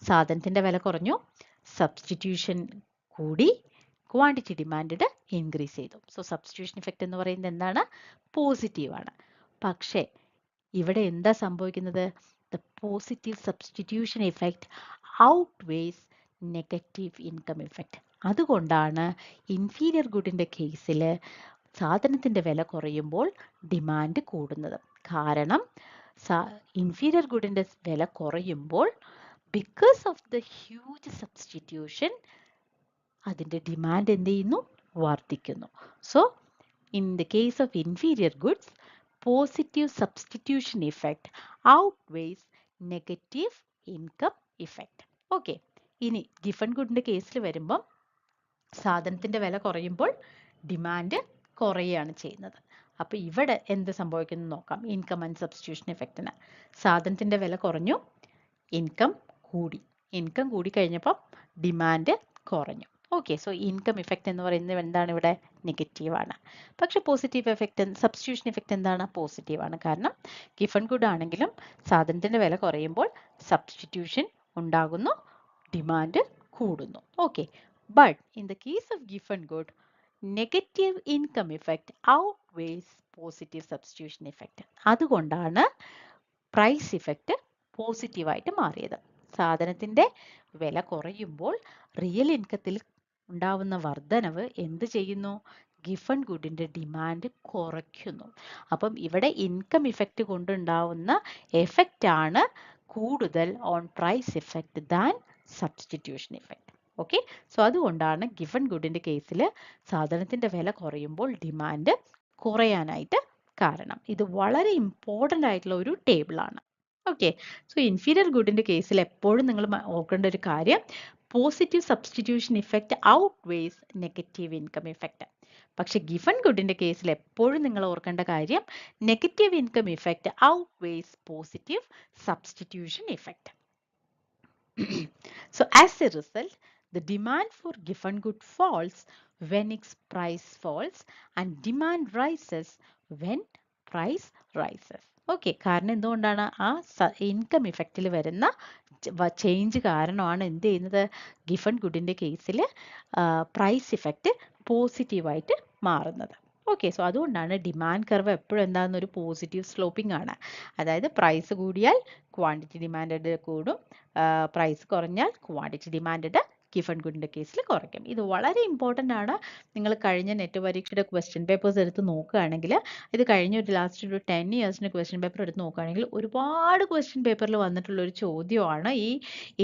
സാധനത്തിന്റെ വില കുറഞ്ഞു, സബ്സ്റ്റിറ്റ്യൂഷൻ കൂടി, ക്വാണ്ടിറ്റി ഡിമാൻഡ് ഇൻക്രീസ് ചെയ്തു. സോ സബ്സ്റ്റിറ്റ്യൂഷൻ ഇഫക്റ്റ് എന്ന് പറയുന്നത് എന്താണ്, പോസിറ്റീവാണ്. പക്ഷേ ഇവിടെ എന്താ സംഭവിക്കുന്നത്, the positive substitution effect outweighs negative income effect. അതുകൊണ്ടാണ് ഇൻഫീരിയർ ഗുഡിന്റെ കേസിൽ സാധനത്തിന്റെ വില കുറയുമ്പോൾ ഡിമാൻഡ് കൂടുന്നത്. കാരണം ഇൻഫീരിയർ ഗുഡിന്റെ വില കുറയുമ്പോൾ because of the huge substitution അതിന്റെ ഡിമാൻഡ് എന്ത് ചെയ്യുന്നു, വർദ്ധിക്കുന്നു. So in the case of inferior goods positive substitution effect outweighs negative income effect. Okay, ഇനി ഗിഫൺ ഗുഡിന്റെ കേസിൽ വരുമ്പം സാധനത്തിന്റെ വില കുറയുമ്പോൾ ഡിമാൻഡ് കുറയുകയാണ് ചെയ്യുന്നത്. അപ്പോൾ ഇവിടെ എന്ത് സംഭവിക്കുന്നു നോക്കാം. ഇൻകം ആൻഡ് സബ്സ്റ്റിറ്റ്യൂഷൻ ഇഫക്റ്റിന് സാധനത്തിന്റെ വില കുറഞ്ഞു, ഇൻകം കൂടി കഴിഞ്ഞപ്പോൾ ഡിമാൻഡ് കുറഞ്ഞു. ഓക്കെ, സോ ഇൻകം ഇഫക്റ്റ് എന്ന് പറയുന്നത് എന്താണ്, ഇവിടെ നെഗറ്റീവാണ്. പക്ഷെ പോസിറ്റീവ് എഫക്റ്റ്, സബ്സ്റ്റിറ്റ്യൂഷൻ ഇഫക്റ്റ് എന്താണ്, പോസിറ്റീവാണ്. കാരണം ഗിഫൺ ഗുഡ് ആണെങ്കിലും സാധനത്തിന്റെ വില കുറയുമ്പോൾ സബ്സ്റ്റിറ്റ്യൂഷൻ ഉണ്ടാകുന്നു, ഡിമാൻഡ് കൂടുന്നു. Okay, but in the case of Giffen good negative income effect outweighs positive substitution effect. അതുകൊണ്ടാണ് പ്രൈസ് ഇഫക്റ്റ് പോസിറ്റീവായിട്ട് മാറിയത്. സാധനത്തിന്റെ വില കുറയുമ്പോൾ റിയൽ ഇൻകത്തിൽ ഉണ്ടാവുന്ന വർധനവ് എന്ത് ചെയ്യുന്നു, ഗിഫൺ ഗുഡിന്റെ ഡിമാൻഡ് കുറയ്ക്കുന്നു. അപ്പം ഇവിടെ ഇൻകം ഇഫക്റ്റ് കൊണ്ടുണ്ടാവുന്ന എഫക്റ്റ് ആണ് കൂടുതൽ own price effect than substitution effect. Okay, so അതുകൊണ്ടാണ് ഗിഫൺ ഗുഡിന്റെ കേസിൽ സാധനത്തിന്റെ വില കുറയുമ്പോൾ ഡിമാൻഡ് കുറയാനായിട്ട് കാരണം. ഇത് വളരെ ഇമ്പോർട്ടൻ്റ് ആയിട്ടുള്ള ഒരു ടേബിളാണ്. ഓക്കെ, സോ ഇൻഫീരിയർ ഗുഡിന്റെ കേസിൽ എപ്പോഴും നിങ്ങൾ ഓർക്കേണ്ട ഒരു കാര്യം, positive substitution effect outweighs negative income effect. പക്ഷെ ഗിഫൺ ഗുഡിന്റെ കേസിൽ എപ്പോഴും നിങ്ങൾ ഓർക്കേണ്ട കാര്യം negative income effect outweighs positive substitution effect. So as a result, the demand for given good falls when its price falls and demand rises when price rises. Okay, കാരണം എന്തുകൊണ്ടാണ് ആ ഇൻകം ഇഫക്റ്റിൽ വരുന്ന ചേഞ്ച് കാരണമാണ് എന്ത് ചെയ്യുന്നത്, ഗിഫൺ ഗുഡിന്റെ കേസിൽ price effect പോസിറ്റീവായിട്ട് മാറുന്നത്. ഓക്കെ, സോ അതുകൊണ്ടാണ് ഡിമാൻഡ് കർവ് എപ്പോഴും എന്താണെന്ന് ഒരു പോസിറ്റീവ് സ്ലോപ്പിംഗ് ആണ്. അതായത് പ്രൈസ് കൂടിയാൽ ക്വാണ്ടിറ്റി ഡിമാൻഡ് കൂടും, പ്രൈസ് കുറഞ്ഞാൽ ക്വാണ്ടിറ്റി ഡിമാൻഡ് ഗിഫൺ ഗുഡിന്റെ കേസിൽ കുറയ്ക്കും. ഇത് വളരെ ഇമ്പോർട്ടൻ്റ് ആണ്. നിങ്ങൾ കഴിഞ്ഞ നെറ്റ് പരീക്ഷയുടെ ക്വസ്റ്റ്യൻ പേപ്പേഴ്സ് എടുത്ത് നോക്കുകയാണെങ്കിൽ, ഇത് കഴിഞ്ഞ ഒരു ലാസ്റ്റ് ഒരു 10 ഇയേഴ്സിൻ്റെ ക്വസ്റ്റ്യൻ പേപ്പർ എടുത്ത് നോക്കുകയാണെങ്കിൽ ഒരുപാട് ക്വസ്റ്റ്യൻ പേപ്പറിൽ വന്നിട്ടുള്ള ഒരു ചോദ്യമാണ് ഈ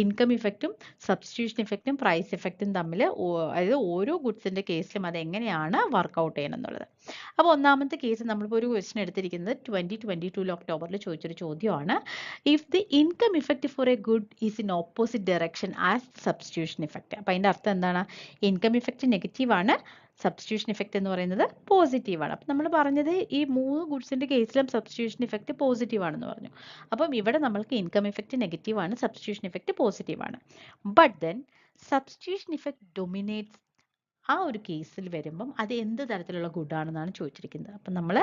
ഇൻകം ഇഫക്റ്റും സബ്സ്റ്റിറ്റ്യൂഷൻ ഇഫക്റ്റും പ്രൈസ് ഇഫക്റ്റും തമ്മിൽ, അതായത് ഓരോ ഗുഡ്സിന്റെ കേസിലും അത് എങ്ങനെയാണ് വർക്ക്ഔട്ട് ചെയ്യണം എന്നുള്ളത്. അപ്പോൾ ഒന്നാമത്തെ കേസ് നമ്മളിപ്പോൾ ഒരു ക്വസ്റ്റ്യൻ എടുത്തിരിക്കുന്നത് 2022 ഒക്ടോബറിൽ ചോദിച്ചൊരു ചോദ്യമാണ്. If the income effect for a good is in opposite direction as substitution effect. അപ്പോൾ അതിൻ്റെ അർത്ഥം എന്താണ്, ഇൻകം ഇഫക്റ്റ് നെഗറ്റീവ് ആണ്, സബ്സ്റ്റിറ്റ്യൂഷൻ ഇഫക്റ്റ് എന്ന് പറയുന്നത് പോസിറ്റീവ് ആണ്. അപ്പം നമ്മൾ പറഞ്ഞത് ഈ 3 ഗുഡ്സിന്റെ കേസിലും സബ്സ്റ്റിറ്റ്യൂഷൻ ഇഫക്റ്റ് പോസിറ്റീവ് ആണെന്ന് പറഞ്ഞു. അപ്പം ഇവിടെ നമ്മൾക്ക് ഇൻകം ഇഫക്റ്റ് നെഗറ്റീവ് ആണ്, സബ്സ്റ്റിറ്റ്യൂഷൻ ഇഫക്റ്റ് പോസിറ്റീവ് ആണ്. But then substitution effect dominates. ആ ഒരു കേസിൽ വരുമ്പം അത് എന്ത് തരത്തിലുള്ള ഗുഡാണെന്നാണ് ചോദിച്ചിരിക്കുന്നത്. അപ്പം നമ്മൾ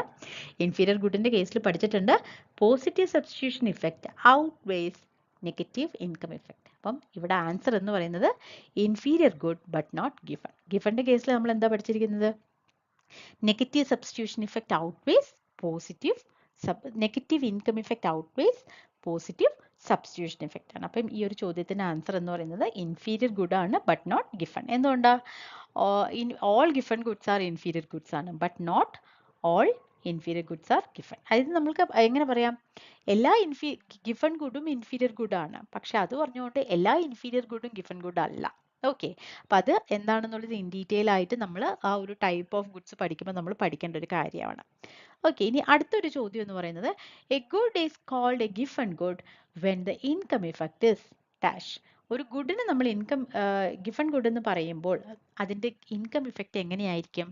ഇൻഫീരിയർ ഗുഡിന്റെ കേസിൽ പഠിച്ചിട്ടുണ്ട് positive substitution effect outweighs negative income effect. അപ്പം ഇവിടെ ആൻസർ എന്ന് പറയുന്നത് inferior good but not Giffen. ഗിഫന്റെ കേസിൽ നമ്മൾ എന്താ പഠിച്ചിരിക്കുന്നത്, negative substitution effect outweighs positive negative income effect outweighs positive substitution effect ആണ്. അപ്പം ഈ ഒരു ചോദ്യത്തിന്റെ ആൻസർ എന്ന് പറയുന്നത് ഇൻഫീരിയർ ഗുഡ് ആണ് ബട്ട് നോട്ട് ഗിഫൺ. എന്തുകൊണ്ടാ, all Giffen goods are inferior goods ആണ്, but not all inferior goods are Giffen. അതായത് നമുക്ക് എങ്ങനെ പറയാം, എല്ലാ ഗിഫൺ ഗുഡും ഇൻഫീരിയർ ഗുഡ് ആണ്, പക്ഷെ അത് പറഞ്ഞുകൊണ്ട് എല്ലാ ഇൻഫീരിയർ ഗുഡും ഗിഫൺ ഗുഡ് അല്ല. ഓക്കെ, അപ്പം അത് എന്താണെന്നുള്ളത് ഇൻ ഡീറ്റെയിൽ ആയിട്ട് നമ്മൾ ആ ഒരു ടൈപ്പ് ഓഫ് ഗുഡ്സ് പഠിക്കുമ്പോൾ നമ്മൾ പഠിക്കേണ്ട ഒരു കാര്യമാണ്. ഓക്കെ, ഇനി അടുത്തൊരു ചോദ്യം എന്ന് പറയുന്നത് a good is called a Giffen good when the income effect is dash. ഒരു ഗുഡിന് നമ്മൾ ഗിഫൺ ഗുഡ് എന്ന് പറയുമ്പോൾ അതിന്റെ ഇൻകം ഇഫക്റ്റ് എങ്ങനെയായിരിക്കും,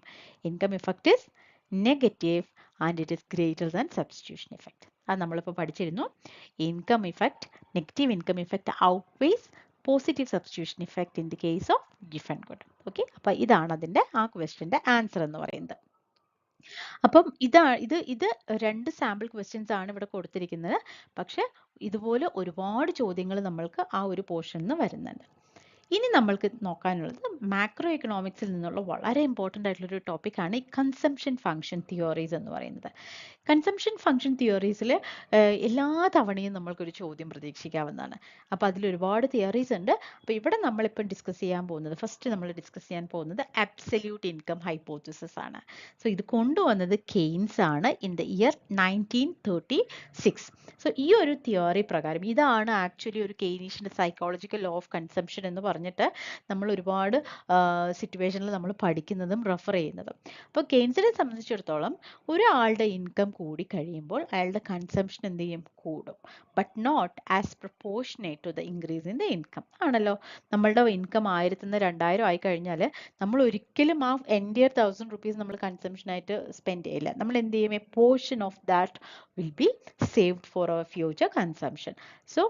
income effect is negative and it is greater than substitution effect. അത് നമ്മളിപ്പോൾ പഠിച്ചിരുന്നു. Income effect, negative income effect outweighs positive substitution effect in the case of Giffen good. Okay, അപ്പോൾ ഇതാണ് അതിന്റെ ആ ക്വസ്റ്റ്യന്റെ ആൻസർ എന്ന് പറയുന്നത്. അപ്പം ഇത് 2 സാമ്പിൾ ക്വസ്റ്റ്യൻസ് ആണ് ഇവിടെ കൊടുത്തിരിക്കുന്നത്. പക്ഷെ ഇതുപോലെ ഒരുപാട് ചോദ്യങ്ങൾ നമ്മൾക്ക് ആ ഒരു പോർഷനിൽ നിന്ന് വരുന്നുണ്ട്. ഇനി നമ്മൾക്ക് നോക്കാനുള്ളത് മാക്രോ എക്കണോമിക്സിൽ നിന്നുള്ള വളരെ ഇമ്പോർട്ടൻ്റ് ആയിട്ടുള്ള ഒരു ടോപ്പിക്കാണ് ഈ കൺസംഷൻ ഫംഗ്ഷൻ തിയോറീസ് എന്ന് പറയുന്നത്. കൺസംഷൻ ഫംഗ്ഷൻ തിയോറീസിൽ എല്ലാ തവണയും നമ്മൾക്കൊരു ചോദ്യം പ്രതീക്ഷിക്കാവുന്നതാണ്. അപ്പോൾ അതിൽ ഒരുപാട് തിയറീസ് ഉണ്ട്. അപ്പോൾ ഇവിടെ നമ്മളിപ്പം ഫസ്റ്റ് നമ്മൾ ഡിസ്കസ് ചെയ്യാൻ പോകുന്നത് അബ്സല്യൂട്ട് ഇൻകം ഹൈപ്പോത്തിസിസ് ആണ്. സോ ഇത് കൊണ്ടുവന്നത് കെയ്ൻസ് ആണ് ഇൻ ദ ഇയർ 1936. സോ ഈ ഒരു തിയറി പ്രകാരം ഇതാണ് ആക്ച്വലി ഒരു കെയ്നീഷ്യൻ്റെ സൈക്കോളജിക്കൽ ലോ ഓഫ് കൺസംഷൻ എന്ന് പറഞ്ഞിട്ട് നമ്മൾ ഒരുപാട് സിറ്റുവേഷനിൽ നമ്മൾ പഠിക്കുന്നതും റെഫർ ചെയ്യുന്നതും. അപ്പോൾ കെയ്ൻസിനെ സംബന്ധിച്ചിടത്തോളം ഒരാളുടെ ഇൻകം കൂടി കഴിയുമ്പോൾ അയാളുടെ കൺസംഷൻ എന്ത് ചെയ്യും, കൂടും. But not as proportionate to the increase in the income. ആണല്ലോ, നമ്മളുടെ ഇൻകം 1000 നിന്ന് 2000 ആയി കഴിഞ്ഞാൽ നമ്മൾ ഒരിക്കലും ആ എൻ്റെ 1000 rupees നമ്മൾ കൺസംഷനായിട്ട് സ്പെൻഡ് ചെയ്യില്ല. നമ്മൾ എന്ത് ചെയ്യും, a portion of that will be saved for our future consumption. So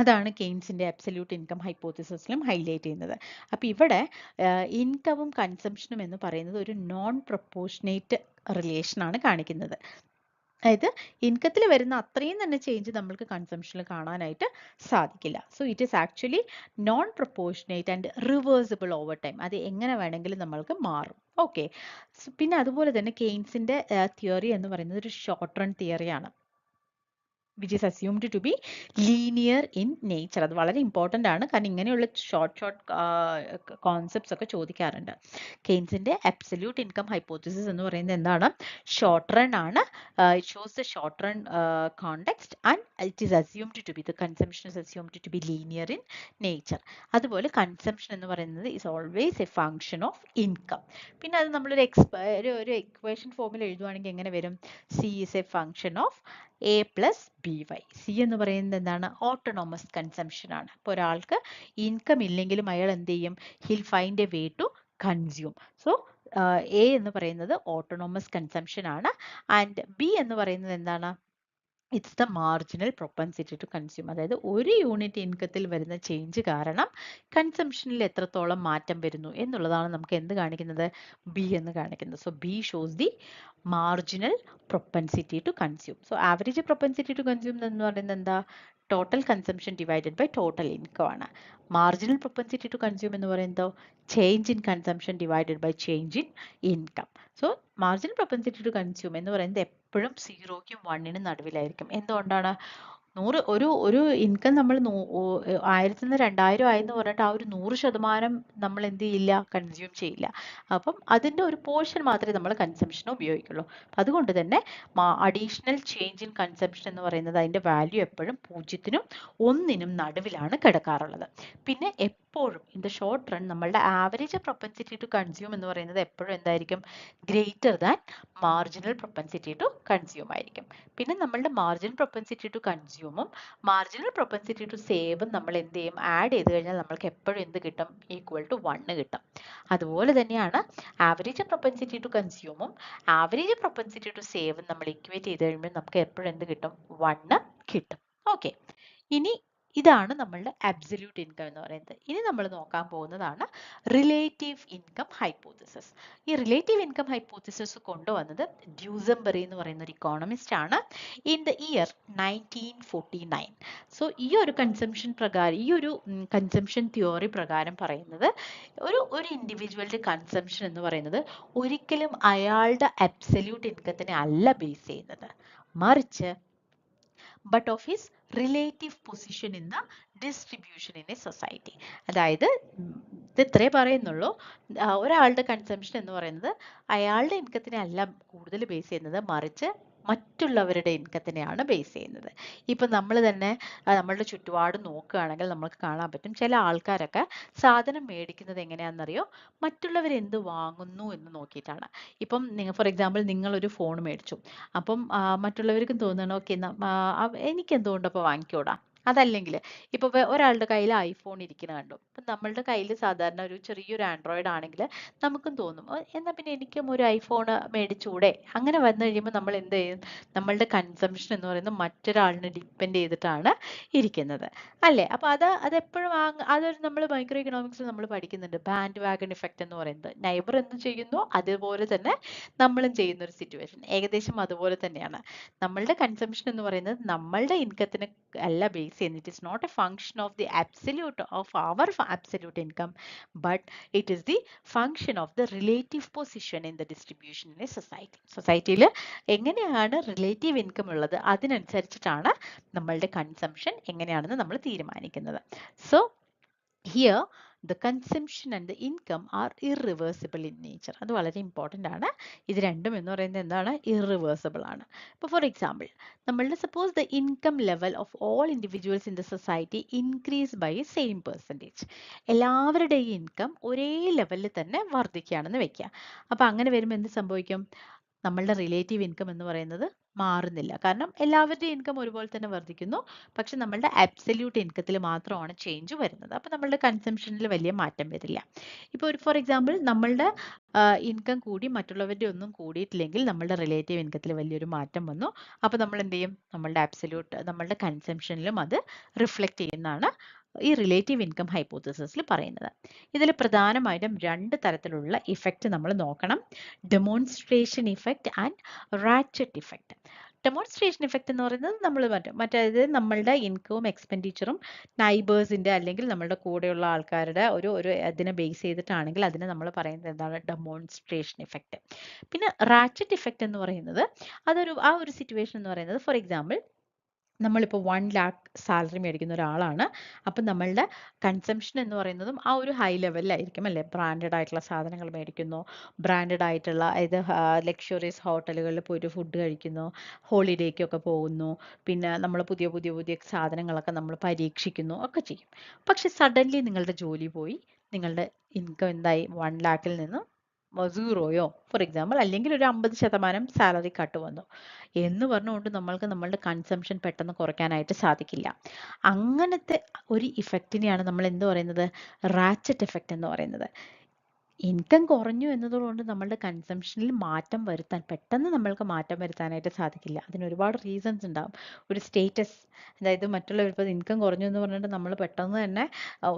അതാണ് കെയ്ൻസിന്റെ അബ്സല്യൂട്ട് ഇൻകം ഹൈപ്പോത്തിസിസിലും ഹൈലൈറ്റ് ചെയ്യുന്നത്. അപ്പോൾ ഇവിടെ ഇൻകവും കൺസംഷനും എന്ന് പറയുന്നത് ഒരു നോൺ പ്രൊപ്പോർഷനേറ്റ് റിലേഷനാണ് കാണിക്കുന്നത്. അതായത് ഇൻകത്തിൽ വരുന്ന അത്രയും തന്നെ ചേഞ്ച് നമ്മൾക്ക് കൺസംഷനിൽ കാണാനായിട്ട് സാധിക്കില്ല. So it is actually non proportionate and reversible over time. അത് എങ്ങനെ വേണമെങ്കിലും നമ്മൾക്ക് മാറും. ഓക്കെ, പിന്നെ അതുപോലെ തന്നെ കെയ്ൻസിന്റെ തിയറി എന്ന് പറയുന്നത് ഒരു ഷോർട്ട് റൺ തിയറിയാണ്, which is assumed to be linear in nature. അത് വളരെ ഇമ്പോർട്ടൻ്റ് ആണ്, കാരണം ഇങ്ങനെയുള്ള ഷോർട്ട് കോൺസെപ്റ്റ്സ് ഒക്കെ ചോദിക്കാറുണ്ട്. കെയ്ൻസിന്റെ അബ്സല്യൂട്ട് ഇൻകം ഹൈപ്പോത്തിസിസ് എന്ന് പറയുന്നത് എന്താണ്, ഷോർട്ട് റൺ ആണ്. It shows the short run context and it is assumed to be the consumption is assumed to be linear in nature. അതുപോലെ കൺസംഷൻ എന്ന് പറയുന്നത് is always a function of income. പിന്നെ അത് നമ്മളൊരു ഒരു ഇക്വേഷൻ ഫോമിൽ എഴുതുവാണെങ്കിൽ എങ്ങനെ വരും, C is a function of a plus b Y. C എന്ന് പറയുന്നത് എന്താണ്, ഓട്ടോണോമസ് കൺസംഷൻ ആണ്. അപ്പോൾ ഒരാൾക്ക് ഇൻകം ഇല്ലെങ്കിലും അയാൾ എന്ത് ചെയ്യും, he'll find a way to consume. So a എന്ന് പറയുന്നത് ഓട്ടോണോമസ് കൺസംഷൻ ആണ്. ആൻഡ് ബി എന്ന് പറയുന്നത് എന്താണ്? It's the marginal propensity to consume. അതായത് ഒരു യൂണിറ്റ് ഇൻകത്തിൽ വരുന്ന ചേഞ്ച് കാരണം കൺസംഷനിൽ എത്രത്തോളം മാറ്റം വരുന്നു എന്നുള്ളതാണ് നമുക്ക് എന്ത് കാണിക്കുന്നത്? ബി എന്ന് കാണിക്കുന്നത്. So b shows the marginal propensity to consume. So average propensity to consume എന്ന് പറയുന്നത് എന്താ? Total consumption divided by total income ആണ്. മാർജിനൽ പ്രൊപ്പൻസിറ്റി ടു കൺസ്യൂം എന്ന് പറയുന്നത് change in consumption divided by change in income. So marginal propensity to consume എന്ന് പറയുന്നത് എപ്പോഴും 0ക്കും 1നും നടുവിലായിരിക്കും. എന്തുകൊണ്ടാണ്? ഒരു ഇൻകം നമ്മൾ 1000 നിന്ന് 2000 ആയെന്ന് പറഞ്ഞിട്ട് ആ ഒരു 100% നമ്മൾ എന്ത് ചെയ്യില്ല? കൺസ്യൂം ചെയ്യില്ല. അപ്പം അതിന്റെ ഒരു പോർഷൻ മാത്രമേ നമ്മൾ കൺസംഷന് ഉപയോഗിക്കുള്ളൂ. അതുകൊണ്ട് തന്നെ അഡീഷണൽ ചേഞ്ച് ഇൻ കൺസംഷൻ എന്ന് പറയുന്നത് അതിന്റെ വാല്യൂ എപ്പോഴും 0നും 1നും നടുവിലാണ് കിടക്കാറുള്ളത്. പിന്നെ എപ്പോഴും ഇൻ ദ ഷോർട്ട് റൺ നമ്മളുടെ ആവറേജ് പ്രൊപ്പൻസിറ്റി ടു കൺസ്യൂം എന്ന് പറയുന്നത് എപ്പോഴും എന്തായിരിക്കും? Greater than marginal propensity to consume ആയിരിക്കും. പിന്നെ നമ്മളുടെ മാർജിനൽ പ്രൊപ്പൻസിറ്റി ടു കൺസ്യൂമും മാർജിനൽ പ്രൊപ്പൻസിറ്റി ടു സേവും നമ്മൾ എന്ത് ചെയ്യും? ആഡ് ചെയ്ത് കഴിഞ്ഞാൽ നമ്മൾക്ക് എപ്പോഴും എന്ത് കിട്ടും? ഈക്വൽ ടു 1 കിട്ടും. അതുപോലെ തന്നെയാണ് ആവറേജ് പ്രൊപ്പൻസിറ്റി ടു കൺസ്യൂമും ആവറേജ് പ്രൊപ്പൻസിറ്റി ടു സേവും നമ്മൾ ഇക്വേറ്റ് ചെയ്ത് കഴിയുമ്പോൾ നമുക്ക് എപ്പോഴും എന്ത് കിട്ടും? 1 കിട്ടും. ഓക്കെ, ഇനി ഇതാണ് നമ്മളുടെ അബ്സല്യൂട്ട് ഇൻകം എന്ന് പറയുന്നത്. ഇനി നമ്മൾ നോക്കാൻ പോകുന്നതാണ് റിലേറ്റീവ് ഇൻകം ഹൈപ്പോത്തിസിസ്. ഈ റിലേറ്റീവ് ഇൻകം ഹൈപ്പോത്തിസിസ് കൊണ്ടുവന്നത് ഡ്യൂസംബറി എന്ന് പറയുന്ന ഒരു ഇക്കോണമിസ്റ്റ് ആണ് ഇൻ ദ ഇയർ 1949. സോ ഈ ഒരു കൺസംഷൻ പ്രകാരം, ഈ ഒരു കൺസംഷൻ തിയോറി പ്രകാരം പറയുന്നത് ഒരു ഇൻഡിവിജ്വലിന്റെ കൺസംഷൻ എന്ന് പറയുന്നത് ഒരിക്കലും അയാളുടെ അബ്സല്യൂട്ട് ഇൻകത്തിനെ അല്ല ബേസ് ചെയ്യുന്നത്, മറിച്ച് but of his relative position in the distribution in a society. അതായത് ഇത് ഇത്രേ പറയുന്നുള്ളൂ. ഒരാളുടെ കൺസംഷൻ എന്ന് പറയുന്നത് അയാളുടെ ഇൻകത്തിനെ അല്ല കൂടുതൽ ബേസ് ചെയ്യുന്നത്, മറിച്ച് മറ്റുള്ളവരുടെ ഇൻകത്തിനെയാണ് ബേസ് ചെയ്യുന്നത്. ഇപ്പം നമ്മൾ തന്നെ നമ്മളുടെ ചുറ്റുപാട് നോക്കുകയാണെങ്കിൽ നമുക്ക് കാണാൻ പറ്റും ചില ആൾക്കാരൊക്കെ സാധനം മേടിക്കുന്നത് എങ്ങനെയാണെന്നറിയോ? മറ്റുള്ളവർ എന്ത് വാങ്ങുന്നു എന്ന് നോക്കിയിട്ടാണ്. ഇപ്പം ഫോർ എക്സാമ്പിൾ നിങ്ങളൊരു ഫോൺ മേടിച്ചു, അപ്പം മറ്റുള്ളവർക്കും തോന്നണം ഓക്കെ എനിക്ക് എന്തുകൊണ്ടപ്പോൾ വാങ്ങിക്കൂടാ. അതല്ലെങ്കിൽ ഇപ്പൊ ഒരാളുടെ കയ്യിൽ ഐഫോൺ ഇരിക്കുന്ന കണ്ടു, ഇപ്പം നമ്മളുടെ കയ്യിൽ സാധാരണ ഒരു ചെറിയൊരു ആൻഡ്രോയിഡ് ആണെങ്കിൽ നമുക്കും തോന്നും എന്നാൽ പിന്നെ എനിക്കും ഒരു ഐഫോൺ മേടിച്ചൂടെ. അങ്ങനെ വന്നു കഴിയുമ്പോൾ നമ്മൾ എന്ത് ചെയ്യും? നമ്മളുടെ കൺസംഷൻ എന്ന് പറയുന്നത് മറ്റൊരാളിനെ ഡിപ്പെൻഡ് ചെയ്തിട്ടാണ് ഇരിക്കുന്നത്, അല്ലേ? അപ്പൊ അതെപ്പോഴും അതൊരു നമ്മൾ മൈക്രോ ഇക്കണോമിക്സിൽ നമ്മൾ പഠിക്കുന്നുണ്ട്, ബാൻഡ് വാഗൺ ഇഫക്റ്റ് എന്ന് പറയുന്നത്. നൈബർ എന്ത് ചെയ്യുന്നു അതുപോലെ തന്നെ നമ്മളും ചെയ്യുന്ന ഒരു സിറ്റുവേഷൻ ഏകദേശം അതുപോലെ തന്നെയാണ്. നമ്മളുടെ കൺസംഷൻ എന്ന് പറയുന്നത് നമ്മളുടെ ഇൻകത്തിന് അല്ല ബേസ് ചെയ്യുന്നത്. It is not a function of the absolute of our absolute income, but it is the function of the relative position in the distribution in a society. സൊസൈറ്റിയിൽ എങ്ങനെയാണ് റിലേറ്റീവ് ഇൻകം ഉള്ളത് അതിനനുസരിച്ചിട്ടാണ് നമ്മളുടെ consumption എങ്ങനെയാണെന്ന് നമ്മൾ തീരുമാനിക്കുന്നത്. So here the consumption and the income are irreversible in nature. അത് വളരെ important ആണ്. ഇത് രണ്ടും എന്ന് പറയുന്നത് എന്താണ്? ഇറിവേഴ്സിബിൾ ആണ്. ഇപ്പോൾ ഫോർ എക്സാമ്പിൾ നമ്മളുടെ suppose the income level of all individuals in the society increase by same percentage. എല്ലാവരുടെയും ഇൻകം ഒരേ ലെവലിൽ തന്നെ വർദ്ധിക്കുകയാണെന്ന് വെക്കുക. അപ്പോൾ അങ്ങനെ വരുമ്പോൾ എന്ത് സംഭവിക്കും? നമ്മളുടെ റിലേറ്റീവ് ഇൻകം എന്ന് പറയുന്നത് മാറുന്നില്ല, കാരണം എല്ലാവരുടെയും ഇൻകം ഒരുപോലെ തന്നെ വർദ്ധിക്കുന്നു, പക്ഷെ നമ്മളുടെ അബ്സല്യൂട്ട് ഇൻകത്തിൽ മാത്രമാണ് ചേഞ്ച് വരുന്നത്. അപ്പോൾ നമ്മളുടെ കൺസംഷനിൽ വലിയ മാറ്റം വരില്ല. ഇപ്പോൾ ഒരു ഫോർ എക്സാമ്പിൾ നമ്മളുടെ ഇൻകം കൂടി മറ്റുള്ളവരുടെ ഒന്നും കൂടിയിട്ടില്ലെങ്കിൽ നമ്മളുടെ റിലേറ്റീവ് ഇൻകത്തിൽ വലിയൊരു മാറ്റം വന്നു. അപ്പോൾ നമ്മൾ എന്ത് ചെയ്യും? നമ്മളുടെ അബ്സല്യൂട്ട് നമ്മളുടെ കൺസംഷനിലും അത് റിഫ്ലക്റ്റ് ചെയ്യുന്നതാണ് ഈ റിലേറ്റീവ് ഇൻകം ഹൈപ്പോത്തിസിസിൽ പറയുന്നത്. ഇതിൽ പ്രധാനമായിട്ടും 2 തരത്തിലുള്ള ഇഫക്റ്റ് നമ്മൾ നോക്കണം: demonstration effect and ratchet effect. Demonstration effect എന്ന് പറയുന്നത് നമ്മൾ മറ്റേത് നമ്മളുടെ ഇൻകവും എക്സ്പെൻഡിച്ചറും നൈബേഴ്സിന്റെ അല്ലെങ്കിൽ നമ്മളുടെ കൂടെയുള്ള ആൾക്കാരുടെ ഒരു അതിനെ ബേസ് ചെയ്തിട്ടാണെങ്കിൽ അതിനെ നമ്മൾ പറയുന്നത് എന്താണ്? Demonstration effect. പിന്നെ റാച്ചറ്റ് ഇഫക്റ്റ് എന്ന് പറയുന്നത് ആ ഒരു സിറ്റുവേഷൻ എന്ന് പറയുന്നത് ഫോർ എക്സാമ്പിൾ നമ്മളിപ്പോൾ 1 lakh സാലറി മേടിക്കുന്ന ഒരാളാണ്. അപ്പം നമ്മളുടെ കൺസംഷൻ എന്ന് പറയുന്നതും ആ ഒരു ഹൈ ലെവലിലായിരിക്കും, അല്ലേ? ബ്രാൻഡഡ് ആയിട്ടുള്ള സാധനങ്ങൾ മേടിക്കുന്നു, ബ്രാൻഡഡ് ആയിട്ടുള്ള അതായത് ലക്ഷറിയസ് ഹോട്ടലുകളിൽ പോയിട്ട് ഫുഡ് കഴിക്കുന്നു, ഹോളിഡേക്കൊക്കെ പോകുന്നു, പിന്നെ നമ്മൾ പുതിയ സാധനങ്ങളൊക്കെ നമ്മൾ പരീക്ഷിക്കുന്നു ഒക്കെ ചെയ്യും. പക്ഷെ സഡൻലി നിങ്ങളുടെ ജോലി പോയി, നിങ്ങളുടെ ഇൻകം എന്തായി? 1 lakhൽ നിന്ന് 0യോ ഫോർ എക്സാമ്പിൾ, അല്ലെങ്കിൽ ഒരു 50% സാലറി കട്ട് വന്നു എന്ന് പറഞ്ഞുകൊണ്ട് നമ്മൾക്ക് നമ്മളുടെ കൺസംഷൻ പെട്ടെന്ന് കുറയ്ക്കാനായിട്ട് സാധിക്കില്ല. അങ്ങനത്തെ ഒരു ഇഫക്റ്റിനെയാണ് നമ്മൾ എന്ത് പറയുന്നത്? റാച്ചറ്റ് എഫക്റ്റ് എന്ന് പറയുന്നത്. ഇൻകം കുറഞ്ഞു എന്നതുകൊണ്ട് നമ്മളുടെ കൺസംഷനിൽ മാറ്റം വരുത്താൻ പെട്ടെന്ന് നമ്മൾക്ക് മാറ്റം വരുത്താനായിട്ട് സാധിക്കില്ല. അതിന് ഒരുപാട് റീസൺസ് ഉണ്ടാവും. ഒരു സ്റ്റേറ്റസ്, അതായത് മറ്റുള്ളവർ ഇപ്പോൾ ഇൻകം കുറഞ്ഞു എന്ന് പറഞ്ഞിട്ട് നമ്മൾ പെട്ടെന്ന് തന്നെ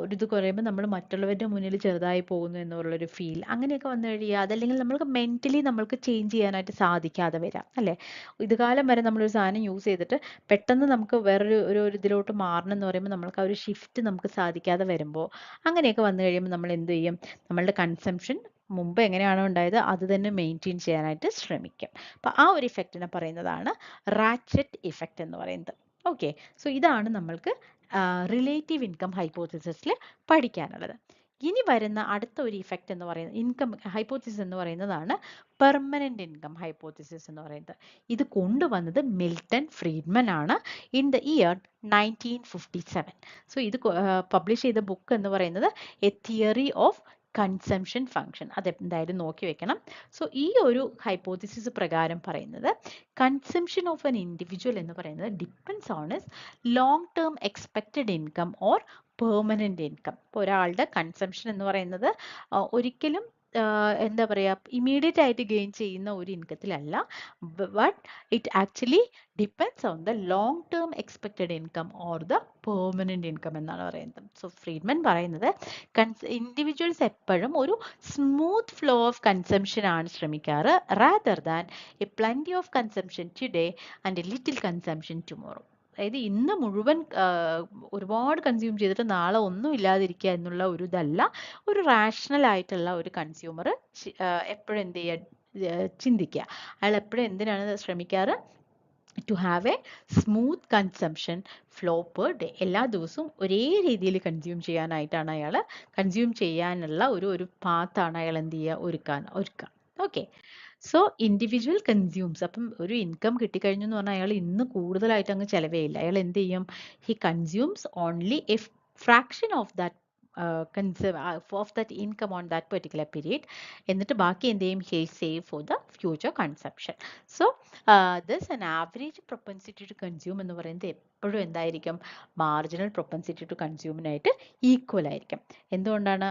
ഒരു ഇത് കുറയുമ്പോൾ നമ്മൾ മറ്റുള്ളവരുടെ മുന്നിൽ ചെറുതായി പോകുന്നു എന്നുള്ളൊരു ഫീൽ അങ്ങനെയൊക്കെ വന്നു കഴിയുക. അതല്ലെങ്കിൽ നമ്മൾക്ക് മെന്റലി നമ്മൾക്ക് ചേഞ്ച് ചെയ്യാനായിട്ട് സാധിക്കാതെ വരാം അല്ലേ. ഇതുകാലം വരെ നമ്മളൊരു സാധനം യൂസ് ചെയ്തിട്ട് പെട്ടെന്ന് നമുക്ക് വേറൊരു ഒരു ഒരു ഇതിലോട്ട് മാറണം എന്ന് പറയുമ്പോൾ നമ്മൾക്ക് ആ ഒരു ഷിഫ്റ്റ് നമുക്ക് സാധിക്കാതെ വരുമ്പോൾ അങ്ങനെയൊക്കെ വന്നു കഴിയുമ്പോൾ നമ്മൾ എന്ത് ചെയ്യും, നമ്മളുടെ കൺസംഷൻ മുമ്പ് എങ്ങനെയാണോ ഉണ്ടായത് അത് തന്നെ മെയിൻറ്റെയിൻ ചെയ്യാനായിട്ട് ശ്രമിക്കും. അപ്പോൾ ആ ഒരു ഇഫക്റ്റിനെ പറയുന്നതാണ് റാച്ചറ്റ് ഇഫക്റ്റ് എന്ന് പറയുന്നത്. ഓക്കെ, സോ ഇതാണ് നമ്മൾക്ക് റിലേറ്റീവ് ഇൻകം ഹൈപ്പോത്തിസിസിൽ പഠിക്കാനുള്ളത്. ഇനി വരുന്ന അടുത്ത ഒരു ഇഫക്റ്റ് എന്ന് പറയുന്നത് ഇൻകം ഹൈപ്പോത്തിസിസ് എന്ന് പറയുന്നതാണ് പെർമനന്റ് ഇൻകം ഹൈപ്പോത്തിസിസ് എന്ന് പറയുന്നത്. ഇത് കൊണ്ടുവന്നത് മിൽട്ടൺ ഫ്രീഡ്മൻ ആണ് ഇൻ ദ ഇയർ 1957. സോ ഇത് പബ്ലിഷ് ചെയ്ത ബുക്ക് എന്ന് പറയുന്നത് A theory of consumption function. അതെന്തായാലും നോക്കി വെക്കണം. സോ ഈ ഒരു ഹൈപ്പോത്തിസിസ് പ്രകാരം പറയുന്നത് കൺസംഷൻ ഓഫ് എൻ ഇൻഡിവിജ്വൽ എന്ന് പറയുന്നത് depends on is long term expected income or permanent income. ഇപ്പോൾ ഒരാളുടെ കൺസംഷൻ എന്ന് പറയുന്നത് ഒരിക്കലും എന്താ പറയുക ഇമ്മീഡിയറ്റ് ആയിട്ട് ഗെയിൻ ചെയ്യുന്ന ഒരു ഇൻകത്തിലല്ല, but it actually depends on the long term expected income or the permanent income എന്നാണ് പറയുന്നത്. സോ ഫ്രീഡ്മൻ പറയുന്നത് ഇൻഡിവിജ്വൽസ് എപ്പോഴും ഒരു സ്മൂത്ത് ഫ്ലോ ഓഫ് കൺസംഷൻ ആണ് ശ്രമിക്കാറ്, rather than a plenty of consumption today and a little consumption tomorrow. അതായത് ഇന്ന് മുഴുവൻ ഒരുപാട് കൺസ്യൂം ചെയ്തിട്ട് നാളെ ഒന്നും ഇല്ലാതിരിക്കുക എന്നുള്ള ഒരു ഇതല്ല ഒരു റാഷണൽ ആയിട്ടുള്ള ഒരു കൺസ്യൂമർ എപ്പോഴും എന്ത് ചെയ്യുക, ചിന്തിക്കുക. അയാൾ എപ്പോഴും എന്തിനാണ് ശ്രമിക്കാറ്, to have a smooth consumption flow per day. എല്ലാ ദിവസവും ഒരേ രീതിയിൽ കൺസ്യൂം ചെയ്യാനായിട്ടാണ് അയാൾ കൺസ്യൂം ചെയ്യാനുള്ള ഒരു പാത്താണ് അയാൾ എന്ത് ചെയ്യുക, ഒരുക്കുക. Okay, so individual consumes. അപ്പം ഒരു ഇൻകം കിട്ടിക്കഴിഞ്ഞു എന്ന് പറഞ്ഞാൽ അയാൾ ഇന്ന് കൂടുതലായിട്ട് അങ്ങ് ചിലവേയില്ല. അയാൾ എന്ത് ചെയ്യും, he consumes only A fraction of that of that income on that particular period. എന്നിട്ട് ബാക്കി എന്ത് ചെയ്യും, he save for the future consumption. So this an average propensity to consume എന്ന് പറയുന്നത് എപ്പോഴും എന്തായിരിക്കും, മാർജിനൽ പ്രൊപ്പൻസിറ്റി ടു കൺസ്യൂമിനായിട്ട് ഈക്വൽ ആയിരിക്കും. എന്തുകൊണ്ടാണ്,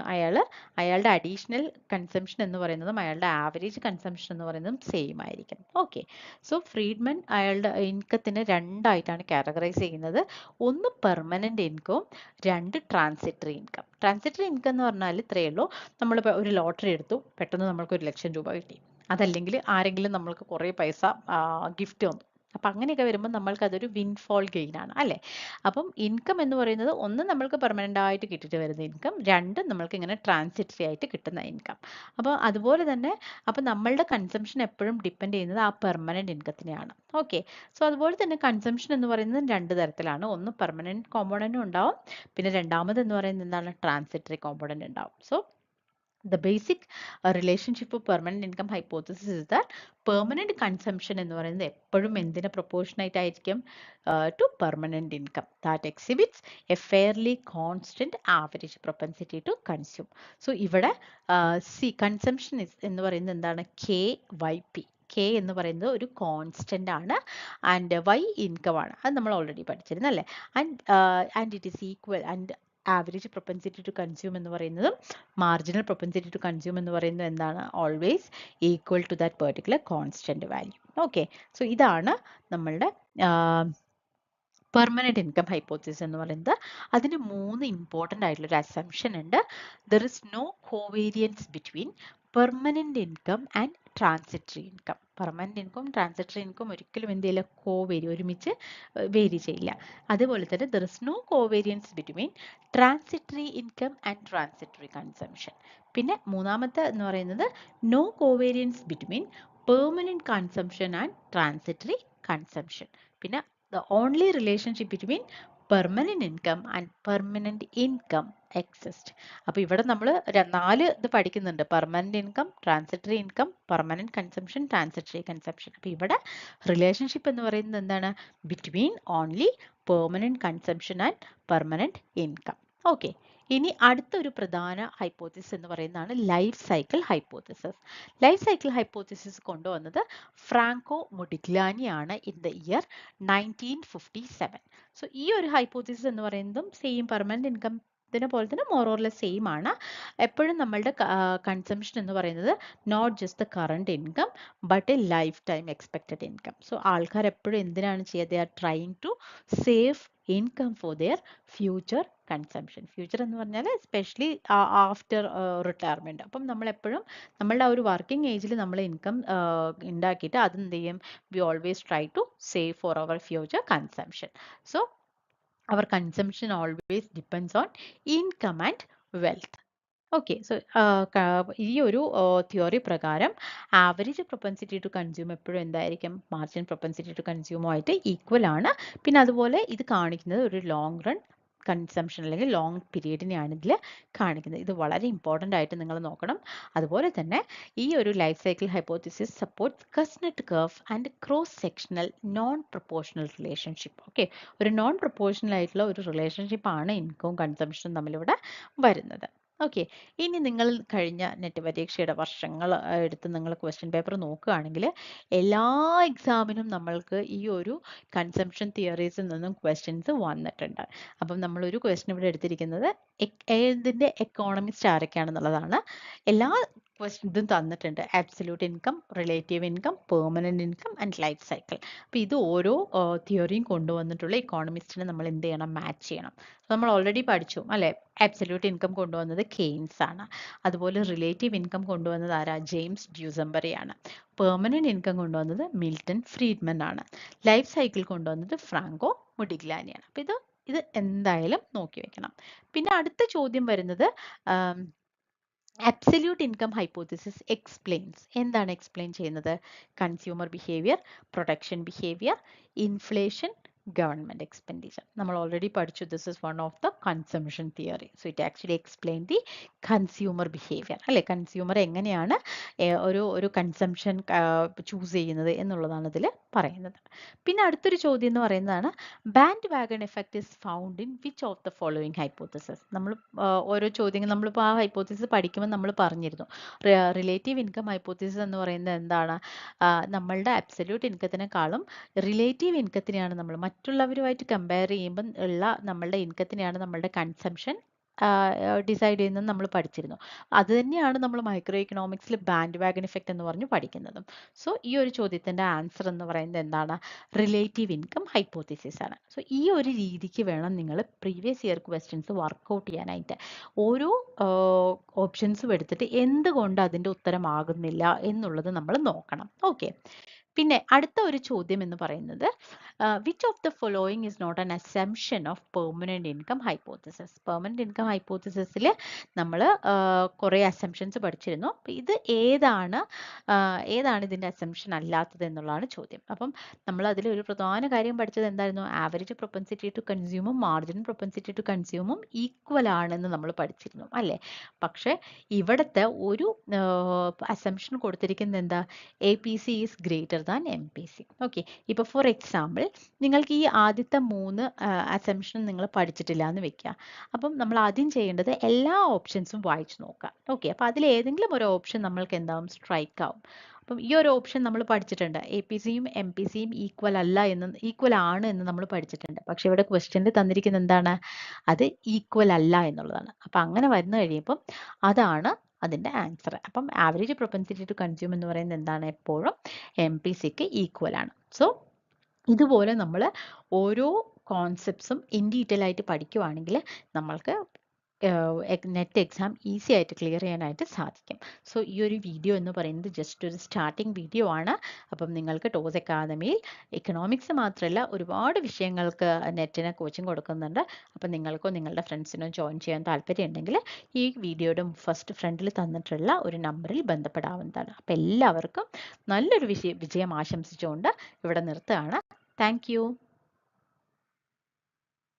അയാളുടെ അഡീഷണൽ കൺസംഷൻ എന്ന് പറയുന്നതും അയാളുടെ ആവറേജ് കൺസംഷൻ എന്ന് പറയുന്നതും സെയിം ആയിരിക്കും. ഓക്കെ, സോ ഫ്രീഡ്മൻ അയാളുടെ ഇൻകത്തിന് രണ്ടായിട്ടാണ് കാറ്റഗറൈസ് ചെയ്യുന്നത്. ഒന്ന് പെർമനന്റ് ഇൻകവും രണ്ട് ട്രാൻസിറ്ററി ഇൻകം. ട്രാൻസിറ്ററി ഇൻകം എന്ന് പറഞ്ഞാൽ ഇത്രയേ ഉള്ളൂ, നമ്മളിപ്പോൾ ഒരു ലോട്ടറി എടുത്തു, പെട്ടെന്ന് നമ്മൾക്ക് 1,00,000 രൂപ കിട്ടി. അതല്ലെങ്കിൽ ആരെങ്കിലും നമ്മൾക്ക് കുറേ പൈസ ഗിഫ്റ്റ് തന്നു. അപ്പം അങ്ങനെയൊക്കെ വരുമ്പോൾ നമ്മൾക്ക് അതൊരു വിൻഫോൾ ഗെയിൻ ആണ് അല്ലേ. അപ്പം ഇൻകം എന്ന് പറയുന്നത് ഒന്ന് നമ്മൾക്ക് പെർമനന്റ് ആയിട്ട് കിട്ടിയിട്ട് വരുന്ന ഇൻകം, രണ്ട് നമ്മൾക്ക് ഇങ്ങനെ ട്രാൻസിറ്ററി ആയിട്ട് കിട്ടുന്ന ഇൻകം. അപ്പോൾ അതുപോലെ തന്നെ അപ്പം നമ്മളുടെ കൺസംഷൻ എപ്പോഴും ഡിപ്പെൻഡ് ചെയ്യുന്നത് ആ പെർമനന്റ് ഇൻകത്തിനെയാണ്. ഓക്കെ, സോ അതുപോലെ തന്നെ കൺസംഷൻ എന്ന് പറയുന്നത് രണ്ട് തരത്തിലാണ്. ഒന്ന് പെർമനന്റ് കോമ്പോണന്റും ഉണ്ടാവും, പിന്നെ രണ്ടാമത് എന്ന് പറയുന്നത് എന്താണ്, ട്രാൻസിറ്ററി കോമ്പോണന്റ് ഉണ്ടാവും. So the basic relationship of permanent income hypothesis is that permanent consumption എന്ന് പറയുന്നത് എപ്പോഴും എന്തിനെ പ്രൊപ്പോർഷനേറ്റ് ആയിരിക്കും, to permanent income that exhibits a fairly constant average propensity to consume. So ഇവിടെ consumption എന്ന് പറയുന്നത് എന്താണ്, KYP. K എന്ന് പറയുന്നത് ഒരു കോൺസ്റ്റന്റ് ആണ് ആൻഡ് Y ഇൻകം ആണ്. അത് നമ്മൾ ഓൾറെഡി പഠിച്ചിരുന്നു അല്ലേ. And it is equal and average propensity to consume എന്ന് പറയുന്നതും മാർജിനൽ പ്രൊപ്പൻസിറ്റി ടു കൺസ്യൂം എന്ന് പറയുന്നത് എന്താണ്, always equal to that particular constant value. Okay, so ഇതാണ് നമ്മളുടെ പെർമനന്റ് ഇൻകം ഹൈപ്പോത്തിസിസ് എന്ന് പറയുന്നത്. അതിന് 3 ഇമ്പോർട്ടൻ്റ് ആയിട്ടുള്ള ഒരു അസംഷൻ ഉണ്ട്. There is no covariance between permanent income and transitory income. Permanent income transitory income ഒരിക്കലും എന്ത് ചെയ്യില്ല, ഒരുമിച്ച് വേരി ചെയ്യില്ല. അതുപോലെ തന്നെ there is no covariance between transitory income and transitory consumption. പിന്നെ മൂന്നാമത്തെ എന്ന് പറയുന്നത് no covariance between permanent consumption and transitory consumption. പിന്നെ the only relationship between permanent income and permanent income exist. അപ്പോൾ ഇവിടെ നമ്മൾ 4 ഇത് പഠിക്കുന്നുണ്ട്, permanent income, transitory income, permanent consumption, transitory consumption. അപ്പോൾ ഇവിടെ റിലേഷൻഷിപ്പ് എന്ന് പറയുന്നത് എന്താണ്, between only permanent consumption and permanent income. Okay, ഇനി അടുത്തൊരു പ്രധാന ഹൈപ്പോത്തിസിസ് എന്ന് പറയുന്നതാണ് life cycle hypothesis. Life cycle hypothesis കൊണ്ടുവന്നത് ഫ്രാങ്കോ മൊഡിഗ്ലാനി ആണ് ഇൻ ദ ഇയർ 1957. സോ ഈ ഒരു ഹൈപ്പോത്തിസിസ് എന്ന് പറയുന്നതും സെയിം പെർമനന്റ് ഇൻകം ഇതിനെ പോലെ തന്നെ മോർ ഓർ ലെസ് സെയിം ആണ്. എപ്പോഴും നമ്മളുടെ കൺസംഷൻ എന്ന് പറയുന്നത് not just the current income but a life time expected income. So ആൾക്കാർ എപ്പോഴും എന്തിനാണ് ചെയ്യുക? They are trying to save income for their future consumption. Future എന്ന് പറഞ്ഞാൽ എസ്പെഷ്യലി ആഫ്റ്റർ റിട്ടയർമെൻറ്റ്. അപ്പം നമ്മളെപ്പോഴും നമ്മളുടെ ആ ഒരു വർക്കിംഗ് ഏജിൽ നമ്മൾ ഇൻകം ഉണ്ടാക്കിയിട്ട് അത് എന്ത് ചെയ്യും? We always try to save for our future consumption. So our consumption always depends on income and wealth. Okay, so ഈ ഒരു തിയറി പ്രകാരം ആവറേജ് പ്രൊപ്പൻസിറ്റി ടു കൺസ്യൂം എപ്പോഴും എന്തായിരിക്കും? മാർജിൻ പ്രൊപ്പൻസിറ്റി ടു കൺസ്യൂമുമായിട്ട് ഈക്വൽ ആണ്. പിന്നെ അതുപോലെ ഇത് കാണിക്കുന്നത് ഒരു ലോങ് റൺ കൺസംഷൻ അല്ലെങ്കിൽ ലോങ് പീരീഡിനെയാണ് ഇതിൽ കാണിക്കുന്നത്. ഇത് വളരെ ഇമ്പോർട്ടൻ്റ് ആയിട്ട് നിങ്ങൾ നോക്കണം. അതുപോലെ തന്നെ ഈ ഒരു life cycle hypothesis supports Kuznets curve and cross sectional non proportional relationship. Okay, ഒരു നോൺ പ്രൊപ്പോർഷണൽ ആയിട്ടുള്ള ഒരു റിലേഷൻഷിപ്പ് ആണ് ഇൻകവും കൺസംഷനും തമ്മിലിവിടെ വരുന്നത്. ഓക്കെ, ഇനി നിങ്ങൾ കഴിഞ്ഞ നെറ്റ് പരീക്ഷയുടെ വർഷങ്ങൾ എടുത്ത് നിങ്ങൾ ക്വസ്റ്റ്യൻ പേപ്പർ നോക്കുകയാണെങ്കിൽ എല്ലാ എക്സാമിനും നമ്മൾക്ക് ഈ ഒരു കൺസംഷൻ തിയറീസിൽ നിന്നും ക്വസ്റ്റ്യൻസ് വന്നിട്ടുണ്ട്. അപ്പം നമ്മളൊരു ക്വസ്റ്റ്യൻ ഇവിടെ എടുത്തിരിക്കുന്നത് ഏതിൻ്റെ എക്കോണമിസ്റ്റ് ആരൊക്കെയാണെന്നുള്ളതാണ്. എല്ലാ ഇതും തന്നിട്ടുണ്ട്. Absolute income, relative income, permanent income and life cycle. അപ്പോൾ ഇത് ഓരോ തിയറിയും കൊണ്ടുവന്നിട്ടുള്ള ഇക്കോണമിസ്റ്റിനെ നമ്മൾ എന്ത് ചെയ്യണം? മാച്ച് ചെയ്യണം. നമ്മൾ ഓൾറെഡി പഠിച്ചു അല്ലേ? ആബ്സല്യൂട്ട് ഇൻകം കൊണ്ടുവന്നത് കെയ്ൻസ് ആണ്. അതുപോലെ റിലേറ്റീവ് ഇൻകം കൊണ്ടുവന്നത് ആരാ? ജെയിംസ് ഡ്യൂസംബറി ആണ്. പെർമനന്റ് ഇൻകം കൊണ്ടുവന്നത് മിൽട്ടൺ ഫ്രീഡ്മൻ ആണ്. ലൈഫ് സൈക്കിൾ കൊണ്ടുവന്നത് ഫ്രാങ്കോ മുഡിഗ്ലാനിയാണ്. അപ്പോൾ ഇത് എന്തായാലും നോക്കി വെക്കണം. പിന്നെ അടുത്ത ചോദ്യം വരുന്നത് അബ്സല്യൂട്ട് ഇൻകം ഹൈപ്പോത്തിസിസ് എക്സ്പ്ലെയിൻസ്. എന്താണ് എക്സ്പ്ലെയിൻ ചെയ്യുന്നത്? Consumer behaviour, production behaviour, inflation, government expenditure. നമ്മൾ ഓൾറെഡി പഠിച്ചു. This is one of the consumption theory. So it actually explain the consumer behaviour അല്ലെ? കൺസ്യൂമർ എങ്ങനെയാണ് ഒരു കൺസംഷൻ ചൂസ് ചെയ്യുന്നത് എന്നുള്ളതാണ് ഇതിൽ പറയുന്നത്. പിന്നെ അടുത്തൊരു ചോദ്യം എന്ന് പറയുന്നതാണ് band wagon effect is found in which of the following hypothesis. നമ്മൾ ഓരോ ചോദ്യങ്ങൾ നമ്മളിപ്പോൾ ആ ഹൈപ്പോത്തിസിസ് പഠിക്കുമ്പോൾ നമ്മൾ പറഞ്ഞിരുന്നു. റിലേറ്റീവ് ഇൻകം ഹൈപ്പോത്തിസിസ് എന്ന് പറയുന്നത് എന്താണ്? നമ്മളുടെ അബ്സല്യൂട്ട് ഇൻകത്തിനേക്കാളും റിലേറ്റീവ് ഇൻകത്തിനെയാണ് നമ്മൾ മറ്റുള്ളവരുമായിട്ട് കമ്പയർ ചെയ്യുമ്പം ഉള്ള നമ്മളുടെ ഇൻകത്തിനെയാണ് നമ്മളുടെ കൺസംഷൻ ഡിസൈഡ് ചെയ്യുന്നത് നമ്മൾ പഠിച്ചിരുന്നു. അത് തന്നെയാണ് നമ്മൾ മൈക്രോ ഇക്കണോമിക്സിൽ ബാൻഡ് വാഗൺ ഇഫക്റ്റ് എന്ന് പറഞ്ഞ് പഠിക്കുന്നതും. സോ ഈ ഒരു ചോദ്യത്തിൻ്റെ ആൻസർ എന്ന് പറയുന്നത് എന്താണ്? റിലേറ്റീവ് ഇൻകം ഹൈപ്പോത്തിസിസ് ആണ്. സോ ഈ ഒരു രീതിക്ക് വേണം നിങ്ങൾ പ്രീവിയസ് ഇയർ ക്വസ്റ്റ്യൻസ് വർക്കൗട്ട് ചെയ്യാനായിട്ട്. ഓരോ ഓപ്ഷൻസും എടുത്തിട്ട് എന്തുകൊണ്ട് അതിൻ്റെ ഉത്തരമാകുന്നില്ല എന്നുള്ളത് നമ്മൾ നോക്കണം. ഓക്കെ, പിന്നെ അടുത്ത ഒരു ചോദ്യം എന്ന് പറയുന്നത് which of the following is not an assumption of permanent income hypothesis. Permanent income ഹൈപ്പോത്തിസിസിൽ നമ്മൾ കുറേ അസംഷൻസ് പഠിച്ചിരുന്നു. ഇത് ഏതാണ് ഇതിൻ്റെ അസംഷൻ അല്ലാത്തത് എന്നുള്ളതാണ് ചോദ്യം. അപ്പം നമ്മൾ അതിൽ ഒരു പ്രധാന കാര്യം പഠിച്ചത് എന്തായിരുന്നു? ആവറേജ് പ്രൊപ്പൻസിറ്റി ടു കൺസ്യൂമും മാർജിൻ പ്രൊപ്പൻസിറ്റി ടു കൺസ്യൂമും ഈക്വൽ ആണെന്ന് നമ്മൾ പഠിച്ചിരുന്നു അല്ലേ? പക്ഷേ ഇവിടുത്തെ ഒരു അസംഷൻ കൊടുത്തിരിക്കുന്നത് എന്താ? APC is greater than MPC. Okay, ഇപ്പോൾ ഫോർ എക്സാമ്പിൾ നിങ്ങൾക്ക് ഈ ആദ്യത്തെ 3 അസംഷൻ നിങ്ങൾ പഠിച്ചിട്ടില്ല എന്ന് വെക്കുക. അപ്പം നമ്മൾ ആദ്യം ചെയ്യേണ്ടത് എല്ലാ ഓപ്ഷൻസും വായിച്ചു നോക്കുക. ഓക്കെ, അപ്പോൾ അതിൽ ഏതെങ്കിലും ഒരു ഓപ്ഷൻ നമ്മൾക്ക് എന്താവും? സ്ട്രൈക്ക് ആവും. അപ്പം ഈ ഒരു ഓപ്ഷൻ നമ്മൾ പഠിച്ചിട്ടുണ്ട്. APCയും MPCയും ഈക്വൽ ആണ് എന്ന് നമ്മൾ പഠിച്ചിട്ടുണ്ട്. പക്ഷെ ഇവിടെ ക്വസ്റ്റ്യനിൽ തന്നിരിക്കുന്നത് എന്താണ്? അത് ഈക്വൽ അല്ല എന്നുള്ളതാണ്. അപ്പം അങ്ങനെ വന്നു കഴിയുമ്പം അതാണ് അതിൻ്റെ ആൻസർ. അപ്പം ആവറേജ് പ്രൊപ്പൻസിറ്റി ടു കൺസ്യൂം എന്ന് പറയുന്നത് എന്താണ്? എപ്പോഴും MPCക്ക് ഈക്വൽ ആണ്. സോ ഇതുപോലെ നമ്മൾ ഓരോ കോൺസെപ്റ്റ്സും ഇൻ ഡീറ്റെയിൽ ആയിട്ട് പഠിക്കുവാണെങ്കിൽ നമ്മൾക്ക് നെറ്റ് എക്സാം ഈസി ആയിട്ട് ക്ലിയർ ചെയ്യാനായിട്ട് സാധിക്കും. സോ ഈ ഒരു വീഡിയോ എന്ന് പറയുന്നത് ജസ്റ്റ് ഒരു സ്റ്റാർട്ടിംഗ് വീഡിയോ ആണ്. അപ്പം നിങ്ങൾക്ക് ടോസ് അക്കാദമിയിൽ എക്കണോമിക്സ് മാത്രമല്ല ഒരുപാട് വിഷയങ്ങൾക്ക് നെറ്റിന് കോച്ചിങ് കൊടുക്കുന്നുണ്ട്. അപ്പം നിങ്ങൾക്കോ നിങ്ങളുടെ ഫ്രണ്ട്സിനോ ജോയിൻ ചെയ്യാൻ താല്പര്യമുണ്ടെങ്കിൽ ഈ വീഡിയോയുടെ ഫസ്റ്റ് ഫ്രണ്ടിൽ തന്നിട്ടുള്ള ഒരു നമ്പറിൽ ബന്ധപ്പെടാവുന്നതാണ്. അപ്പം എല്ലാവർക്കും നല്ലൊരു വിജയം ആശംസിച്ചുകൊണ്ട് ഇവിടെ നിർത്തുകയാണ്. Thank you.